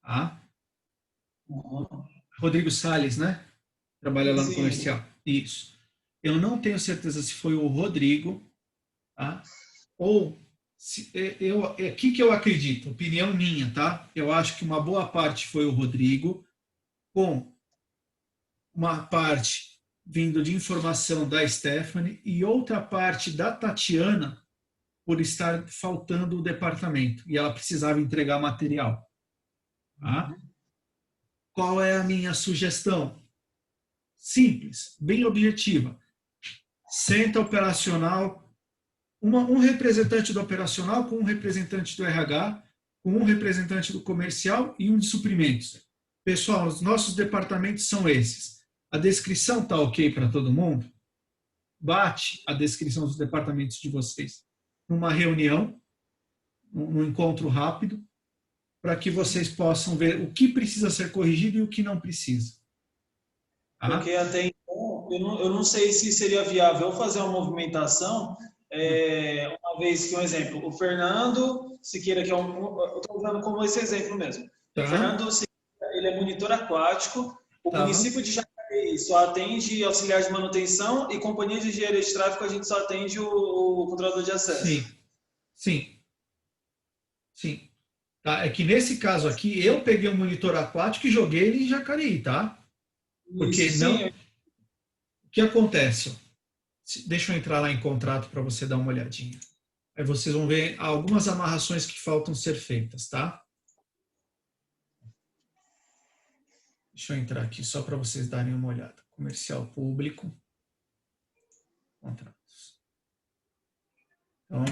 tá? Uhum. Rodrigo Salles, né? Trabalha lá no Sim. comercial. Isso. Eu não tenho certeza se foi o Rodrigo, tá? Ou que eu acredito, opinião minha, tá? Eu acho que uma boa parte foi o Rodrigo, com uma parte vindo de informação da Stephanie e outra parte da Tatiana por estar faltando o departamento e ela precisava entregar material. Tá? Qual é a minha sugestão? Simples, bem objetiva. Centro operacional, um representante do operacional com um representante do RH, com um representante do comercial e um de suprimentos. Pessoal, os nossos departamentos são esses. A descrição está ok para todo mundo? Bate a descrição dos departamentos de vocês numa reunião, num encontro rápido, para que vocês possam ver o que precisa ser corrigido e o que não precisa. Tá? Porque até então, eu não sei se seria viável fazer uma movimentação, uma vez que, um exemplo, o Fernando Siqueira, que é eu estou usando como esse exemplo mesmo. Tá. O Fernando Siqueira, ele é monitor aquático, o município de Jacareí só atende auxiliar de manutenção e companhia de engenharia de tráfego a gente só atende o controlador de acesso. Sim. Tá? É que nesse caso aqui, eu peguei um monitor aquático e joguei ele em Jacareí, tá? Porque isso, não... O que acontece? Deixa eu entrar lá em contrato para você dar uma olhadinha. Aí vocês vão ver algumas amarrações que faltam ser feitas, tá? Deixa eu entrar aqui só para vocês darem uma olhada. Comercial público. Contratos. Então,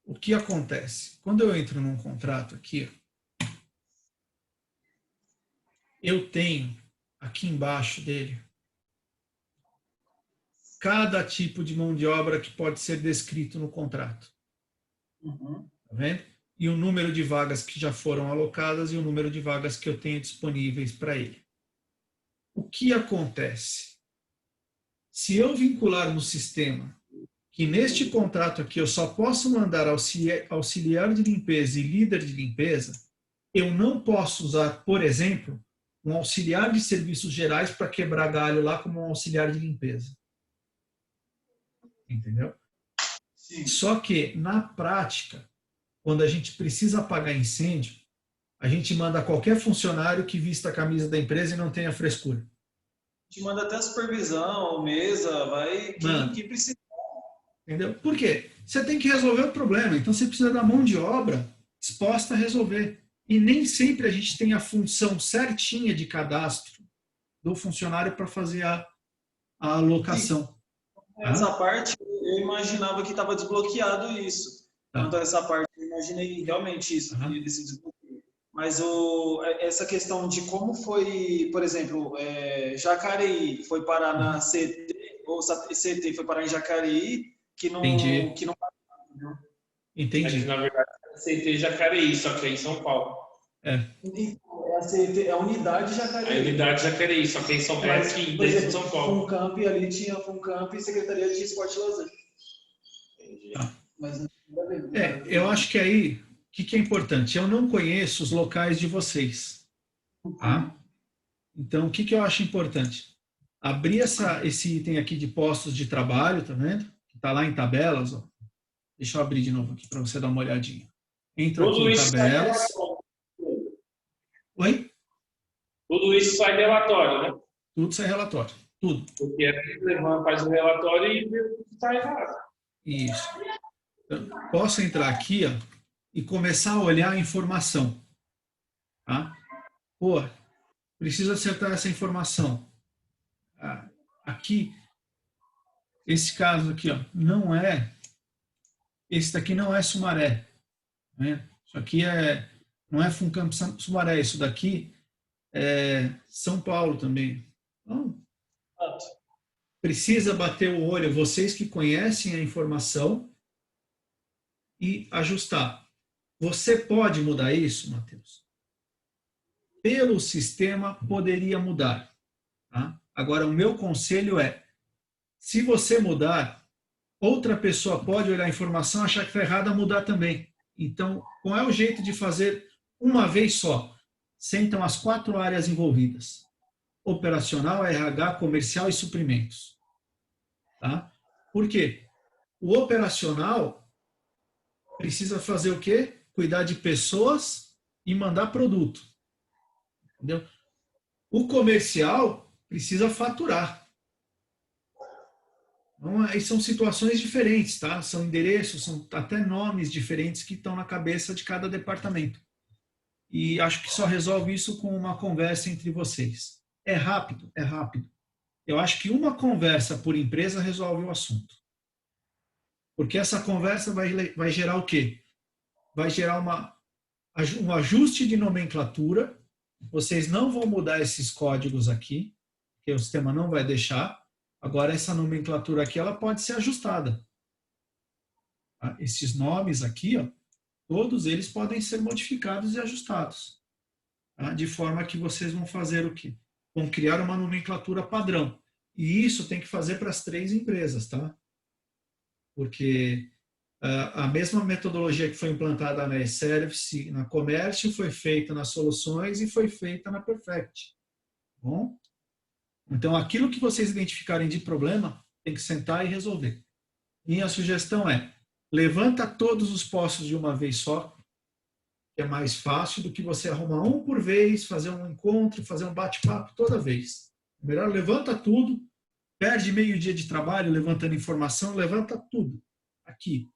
o que acontece? Quando eu entro num contrato aqui, eu tenho aqui embaixo dele cada tipo de mão de obra que pode ser descrito no contrato. Tá vendo? E o número de vagas que já foram alocadas e o número de vagas que eu tenho disponíveis para ele. O que acontece? Se eu vincular no sistema que neste contrato aqui eu só posso mandar auxiliar de limpeza e líder de limpeza, eu não posso usar, por exemplo, um auxiliar de serviços gerais para quebrar galho lá como um auxiliar de limpeza. Entendeu? Sim. Só que, na prática, quando a gente precisa apagar incêndio, a gente manda qualquer funcionário que vista a camisa da empresa e não tenha frescura. A gente manda até a supervisão, mesa, vai quem precisa. Entendeu? Por quê? Você tem que resolver o problema, então você precisa da mão de obra disposta a resolver. E nem sempre a gente tem a função certinha de cadastro do funcionário para fazer a alocação. Essa parte, eu imaginava que estava desbloqueado isso. Quanto a essa parte, eu imaginei realmente isso, esse desbloqueio. Mas essa questão de como foi, por exemplo, Jacareí foi parar na CT, ou CT foi parar em Jacareí, que não parou. Entendi. Mas, na verdade, é CT Jacareí, só que é em São Paulo. É a unidade Jacareí. A unidade Jacareí, só que em São Paulo, aqui dentro de São Paulo. Funcamp, ali tinha Funcamp e Secretaria de Esporte e Lazer. Mas eu acho que aí, o que é importante? Eu não conheço os locais de vocês. Tá? Então, o que eu acho importante? Abrir esse item aqui de postos de trabalho, tá vendo? Que está lá em tabelas. Ó. Deixa eu abrir de novo aqui para você dar uma olhadinha. Entra aqui em tabelas. Oi? Tudo isso sai relatório, né? Tudo sai relatório. Tudo. Porque a gente faz o relatório e vê o que está errado. Isso. Então, posso entrar aqui e começar a olhar a informação. Tá? Pô, preciso acertar essa informação. Aqui, esse caso aqui, não é... Esse daqui não é Sumaré. Né? Isso aqui não é Funcamp Sumaré. Isso daqui é São Paulo também. Então, precisa bater o olho, vocês que conhecem a informação, e ajustar. Você pode mudar isso, Matheus? Pelo sistema, poderia mudar. Tá? Agora, o meu conselho é, se você mudar, outra pessoa pode olhar a informação, achar que está errada, mudar também. Então, qual é o jeito de fazer uma vez só? Sentam as 4 áreas envolvidas. operacional, RH, comercial e suprimentos. Tá? Por quê? O operacional precisa fazer o quê? Cuidar de pessoas e mandar produto. Entendeu? O comercial precisa faturar. Então, aí são situações diferentes, tá? São endereços, são até nomes diferentes que estão na cabeça de cada departamento. E acho que só resolve isso com uma conversa entre vocês. É rápido? É rápido. Eu acho que uma conversa por empresa resolve o assunto. Porque essa conversa vai gerar o quê? Vai gerar um ajuste de nomenclatura. Vocês não vão mudar esses códigos aqui, porque o sistema não vai deixar. Agora, essa nomenclatura aqui, ela pode ser ajustada. Tá? Esses nomes aqui, ó, todos eles podem ser modificados e ajustados. Tá? De forma que vocês vão fazer o quê? Vão criar uma nomenclatura padrão. E isso tem que fazer para as 3 empresas, tá? Porque a mesma metodologia que foi implantada na e-service, na comércio, foi feita nas soluções e foi feita na Perfect. Bom? Então, aquilo que vocês identificarem de problema, tem que sentar e resolver. Minha sugestão é, levanta todos os postos de uma vez só, que é mais fácil do que você arrumar um por vez, fazer um encontro, fazer um bate-papo toda vez. Melhor levanta tudo, perde meio dia de trabalho levantando informação, levanta tudo aqui.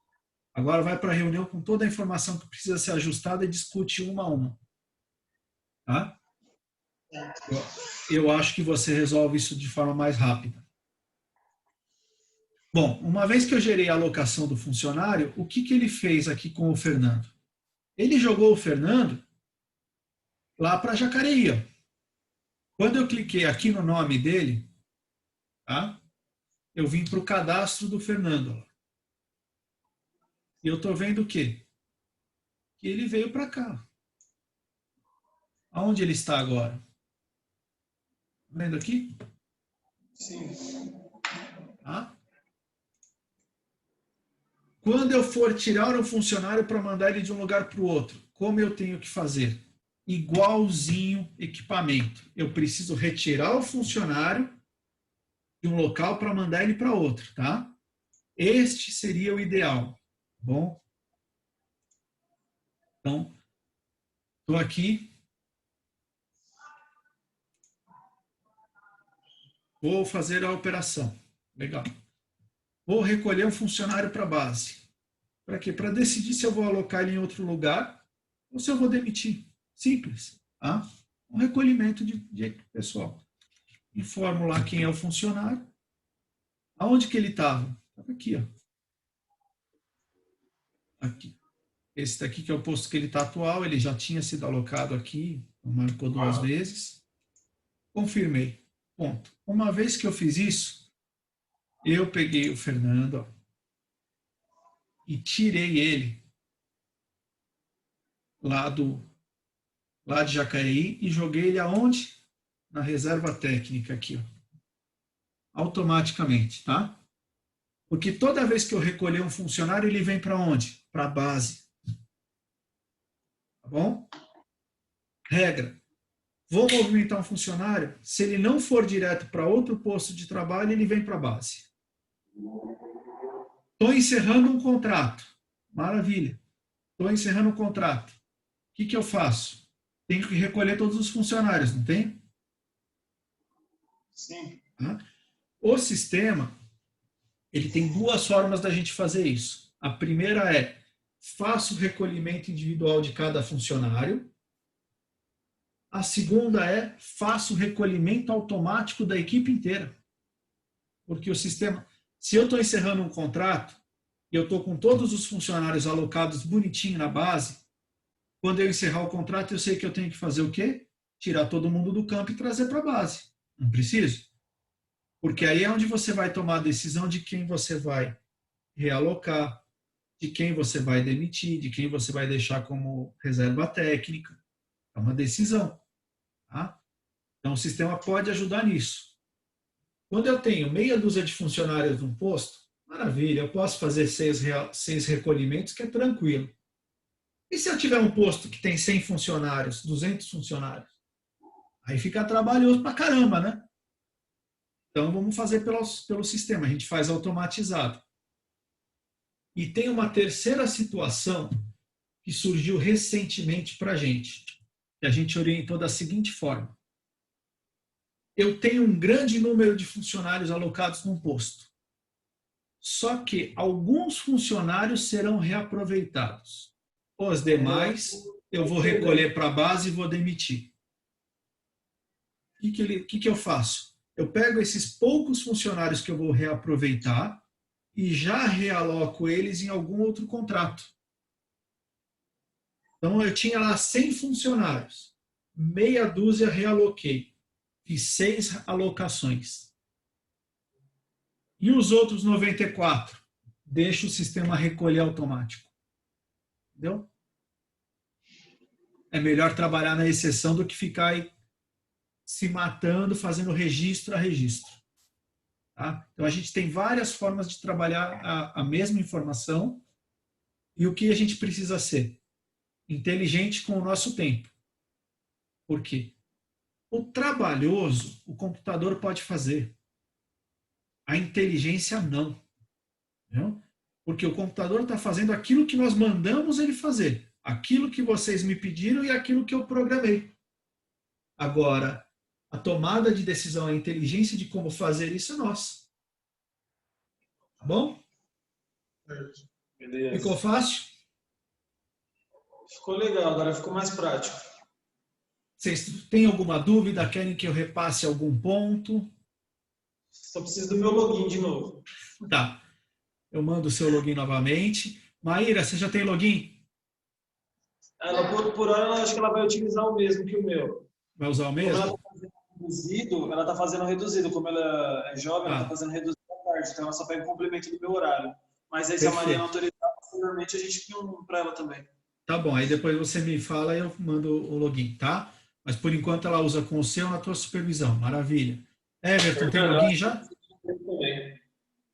Agora vai para a reunião com toda a informação que precisa ser ajustada e discute uma a uma. Tá? Eu acho que você resolve isso de forma mais rápida. Bom, uma vez que eu gerei a alocação do funcionário, o que ele fez aqui com o Fernando? Ele jogou o Fernando lá para Jacareí. Ó. Quando eu cliquei aqui no nome dele, tá? Eu vim para o cadastro do Fernando. Ó. E eu estou vendo o quê? Que ele veio para cá. Aonde ele está agora? Tá vendo aqui? Sim. Tá? Quando eu for tirar um funcionário para mandar ele de um lugar para o outro, como eu tenho que fazer? Igualzinho equipamento. Eu preciso retirar o funcionário de um local para mandar ele para outro, tá? Este seria o ideal, bom? Então, estou aqui. Vou fazer a operação. Legal. Vou recolher um funcionário para a base. Para quê? Para decidir se eu vou alocar ele em outro lugar ou se eu vou demitir. Simples. Tá? Um recolhimento de pessoal. Informo lá quem é o funcionário. Aonde que ele estava? Estava aqui, ó. Aqui. Esse daqui que é o posto que ele está atual, ele já tinha sido alocado aqui, marcou 2 vezes. Confirmei. Ponto. Uma vez que eu fiz isso, eu peguei o Fernando, ó, e tirei ele lá de Jacareí e joguei ele aonde? Na reserva técnica aqui, ó. Automaticamente, tá? Porque toda vez que eu recolher um funcionário, ele vem para onde? Para a base. Tá bom? Regra. Vou movimentar um funcionário, se ele não for direto para outro posto de trabalho, ele vem para a base. Estou encerrando um contrato. Maravilha. Estou encerrando um contrato. O que eu faço? Tenho que recolher todos os funcionários, não tem? Sim. O sistema, ele tem 2 formas da gente fazer isso. A primeira é, faço o recolhimento individual de cada funcionário. A segunda é, faço o recolhimento automático da equipe inteira. Porque o sistema, se eu estou encerrando um contrato e eu estou com todos os funcionários alocados bonitinho na base, quando eu encerrar o contrato, eu sei que eu tenho que fazer o quê? Tirar todo mundo do campo e trazer para a base. Não preciso? Porque aí é onde você vai tomar a decisão de quem você vai realocar, de quem você vai demitir, de quem você vai deixar como reserva técnica. É uma decisão. Tá? Então, o sistema pode ajudar nisso. Quando eu tenho meia dúzia de funcionários num posto, maravilha, eu posso fazer 6 recolhimentos, que é tranquilo. E se eu tiver um posto que tem 100 funcionários, 200 funcionários? Aí fica trabalhoso pra caramba, né? Então, vamos fazer pelo sistema. A gente faz automatizado. E tem uma terceira situação que surgiu recentemente para a gente, que a gente orientou da seguinte forma. Eu tenho um grande número de funcionários alocados num posto. Só que alguns funcionários serão reaproveitados. Os demais, eu vou recolher para a base e vou demitir. O que eu faço? Eu pego esses poucos funcionários que eu vou reaproveitar e já realoco eles em algum outro contrato. Então, eu tinha lá 100 funcionários, meia dúzia realoquei, fiz 6 alocações. E os outros 94? Deixo o sistema recolher automático. Entendeu? É melhor trabalhar na exceção do que ficar aí se matando, fazendo registro a registro. Tá? Então, a gente tem várias formas de trabalhar a mesma informação e o que a gente precisa ser? Inteligente com o nosso tempo. Por quê? O trabalhoso, o computador pode fazer. A inteligência não. Entendeu? Porque o computador está fazendo aquilo que nós mandamos ele fazer. Aquilo que vocês me pediram e aquilo que eu programei. Agora, a tomada de decisão, a inteligência de como fazer isso é nossa. Tá bom? Beleza. Ficou fácil? Ficou legal, agora ficou mais prático. Vocês têm alguma dúvida? Querem que eu repasse algum ponto? Só preciso do meu login de novo. Tá. Eu mando o seu login novamente. Maíra, você já tem login? Ela, por hora, eu acho que ela vai utilizar o mesmo que o meu. Vai usar o mesmo? Ela está fazendo reduzido. Como ela é jovem, ela está fazendo reduzido à tarde. Então, ela só pega o complemento do meu horário. Mas aí, se a Mariana autorizar, posteriormente, a gente cria um para ela também. Tá bom. Aí depois você me fala e eu mando o login, tá? Mas, por enquanto, ela usa com o seu na tua supervisão. Maravilha. Everton, tem login já?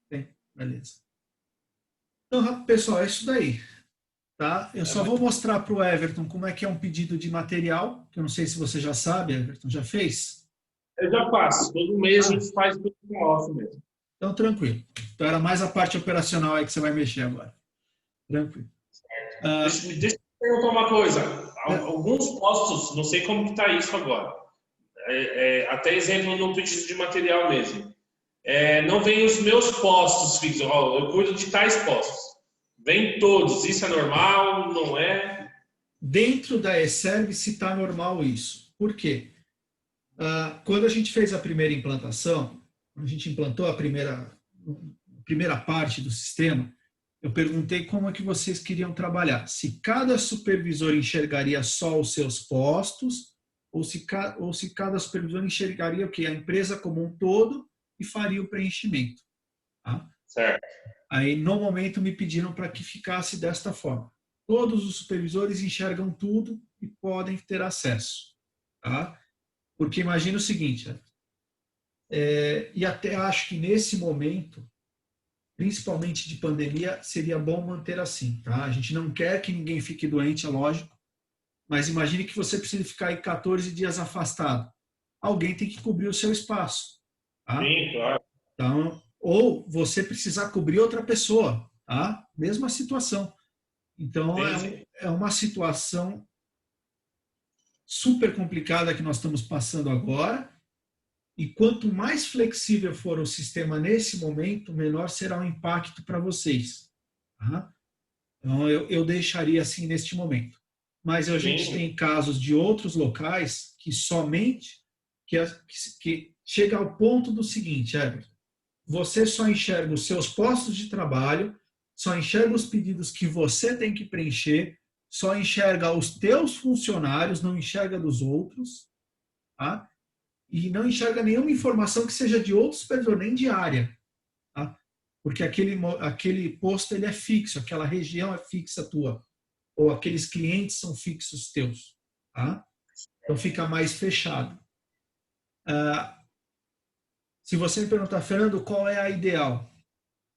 Tem. Beleza. Então, pessoal, é isso daí. Tá? Eu só vou mostrar para o Everton como é que é um pedido de material, que eu não sei se você já sabe, Everton, já fez? Eu já faço. Todo mês a gente faz tudo com off mesmo. Então, tranquilo. Então, era mais a parte operacional aí que você vai mexer agora. Tranquilo. Deixa eu perguntar uma coisa. Alguns postos, não sei como que está isso agora. Até exemplo no pedido de material mesmo. Não vem os meus postos fixos. Eu cuido de tais postos. Vem todos. Isso é normal? Não é? Dentro da e-service está normal isso. Por quê? Quando a gente fez a primeira implantação, quando a gente implantou a primeira parte do sistema, eu perguntei como é que vocês queriam trabalhar. Se cada supervisor enxergaria só os seus postos, ou se cada supervisor enxergaria o quê? A empresa como um todo e faria o preenchimento. Tá? Certo. Aí, no momento, me pediram para que ficasse desta forma. Todos os supervisores enxergam tudo e podem ter acesso. Tá? Porque imagina o seguinte, e até acho que nesse momento, principalmente de pandemia, seria bom manter assim. Tá? A gente não quer que ninguém fique doente, é lógico, mas imagine que você precisa ficar aí 14 dias afastado. Alguém tem que cobrir o seu espaço. Tá? Sim, claro. Então, ou você precisar cobrir outra pessoa, tá? Mesma situação. Então, é uma situação super complicada que nós estamos passando agora, e quanto mais flexível for o sistema nesse momento, menor será o impacto para vocês. Tá? Então, eu deixaria assim neste momento. Mas a gente tem casos de outros locais que somente que chega ao ponto do seguinte, Everton, você só enxerga os seus postos de trabalho, só enxerga os pedidos que você tem que preencher, só enxerga os teus funcionários, não enxerga dos outros, tá? E não enxerga nenhuma informação que seja de outro supervisor, nem de área, tá? Porque aquele posto ele é fixo, aquela região é fixa tua, ou aqueles clientes são fixos teus, tá? Então fica mais fechado. Se você me perguntar, Fernando, qual é a ideal?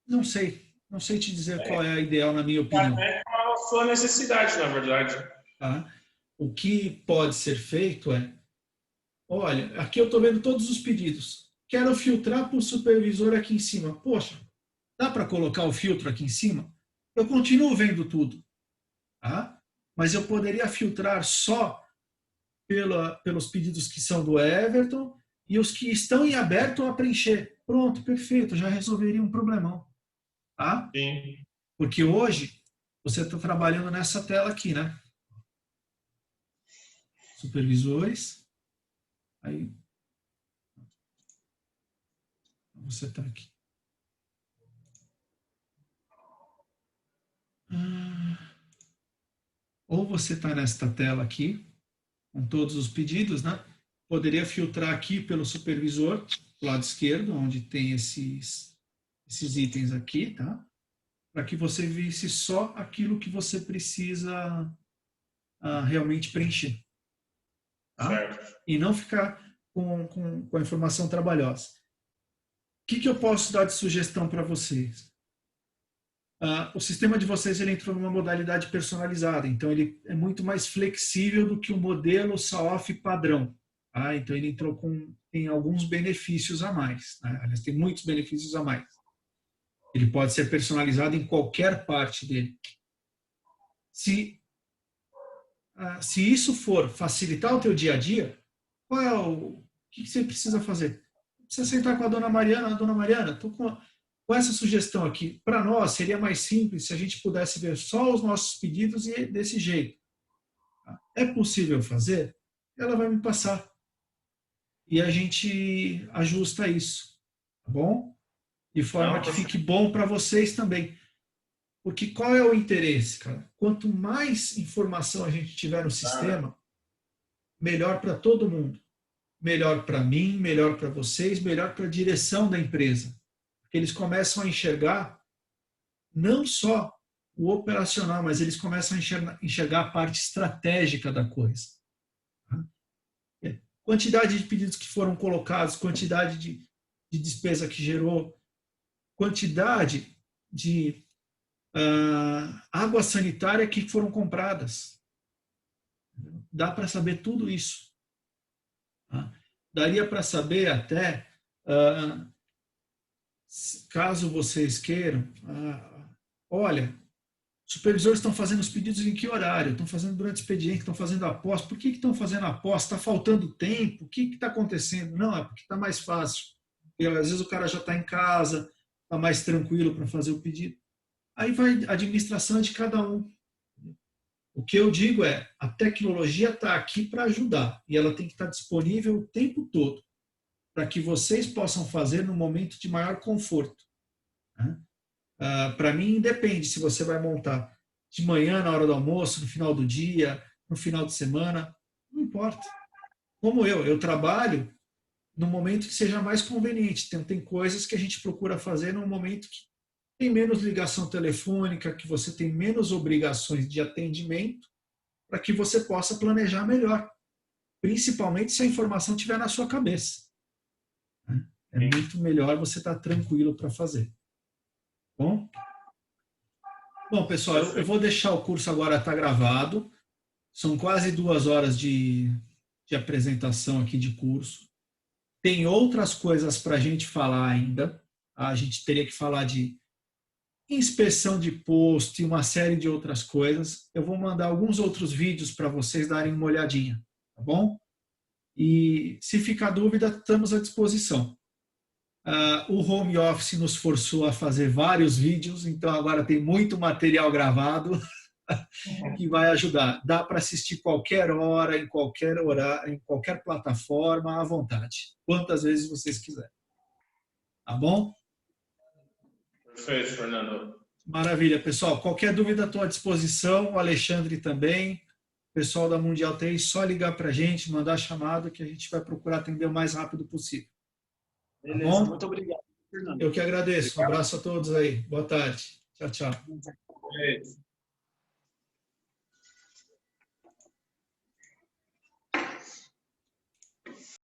Não sei te dizer qual é a ideal na minha opinião. É a sua necessidade, na verdade. Tá? O que pode ser feito é olha, aqui eu estou vendo todos os pedidos. Quero filtrar para o supervisor aqui em cima. Poxa, dá para colocar o filtro aqui em cima? Eu continuo vendo tudo. Tá? Mas eu poderia filtrar só pelos pedidos que são do Everton e os que estão em aberto a preencher. Pronto, perfeito, já resolveria um problemão. Tá? Sim. Porque hoje você está trabalhando nessa tela aqui, né? Supervisores. Aí você está aqui. Ou você está nesta tela aqui, com todos os pedidos, né? Poderia filtrar aqui pelo supervisor, do lado esquerdo, onde tem esses itens aqui, tá? Para que você visse só aquilo que você precisa realmente preencher. Tá? Certo. E não ficar com a informação trabalhosa. O que eu posso dar de sugestão para vocês? O sistema de vocês ele entrou numa modalidade personalizada, então ele é muito mais flexível do que o modelo SAOF padrão. Tá? Então ele entrou tem alguns benefícios a mais. Né? Aliás, tem muitos benefícios a mais. Ele pode ser personalizado em qualquer parte dele. Se isso for facilitar o teu dia a dia, o que você precisa fazer? Precisa sentar com a dona Mariana, estou com essa sugestão aqui. Para nós, seria mais simples se a gente pudesse ver só os nossos pedidos e desse jeito. É possível fazer? Ela vai me passar. E a gente ajusta isso. Tá bom? De forma que fique bom para vocês também. Porque qual é o interesse, cara? Quanto mais informação a gente tiver no sistema, melhor para todo mundo. Melhor para mim, melhor para vocês, melhor para a direção da empresa. Porque eles começam a enxergar não só o operacional, mas eles começam a enxergar a parte estratégica da coisa. Quantidade de pedidos que foram colocados, quantidade de despesa que gerou, quantidade de água sanitária que foram compradas. Dá para saber tudo isso. Tá? Daria para saber até, caso vocês queiram, olha, os supervisores estão fazendo os pedidos em que horário? Estão fazendo durante o expediente, estão fazendo após. Por que estão fazendo após? Está faltando tempo? O que está acontecendo? Não, é porque está mais fácil. E, às vezes o cara já está em casa, está mais tranquilo para fazer o pedido. Aí vai a administração de cada um. O que eu digo é, a tecnologia está aqui para ajudar e ela tem que estar disponível o tempo todo para que vocês possam fazer no momento de maior conforto. Né? Para mim, independe se você vai montar de manhã, na hora do almoço, no final do dia, no final de semana, não importa. Como eu trabalho no momento que seja mais conveniente. Tem coisas que a gente procura fazer no momento que tem menos ligação telefônica, que você tem menos obrigações de atendimento, para que você possa planejar melhor, principalmente se a informação estiver na sua cabeça. É muito melhor você estar tranquilo para fazer. Bom, pessoal, eu vou deixar o curso agora, está gravado. São quase 2 horas de apresentação aqui de curso. Tem outras coisas para a gente falar ainda. A gente teria que falar de inspeção de posto e uma série de outras coisas. Eu vou mandar alguns outros vídeos para vocês darem uma olhadinha, tá bom? E se ficar dúvida, estamos à disposição. O home office nos forçou a fazer vários vídeos, então agora tem muito material gravado que vai ajudar. Dá para assistir qualquer hora, em qualquer horário, em qualquer plataforma, à vontade, quantas vezes vocês quiserem. Tá bom? Perfeito, Fernando. Maravilha, pessoal. Qualquer dúvida, estou à disposição. O Alexandre também. O pessoal da Mundial TI, só ligar para a gente, mandar chamada, que a gente vai procurar atender o mais rápido possível. Beleza, tá bom? muito obrigado, Fernando. Eu que agradeço. Um abraço a todos aí. Boa tarde. Tchau, tchau. É isso.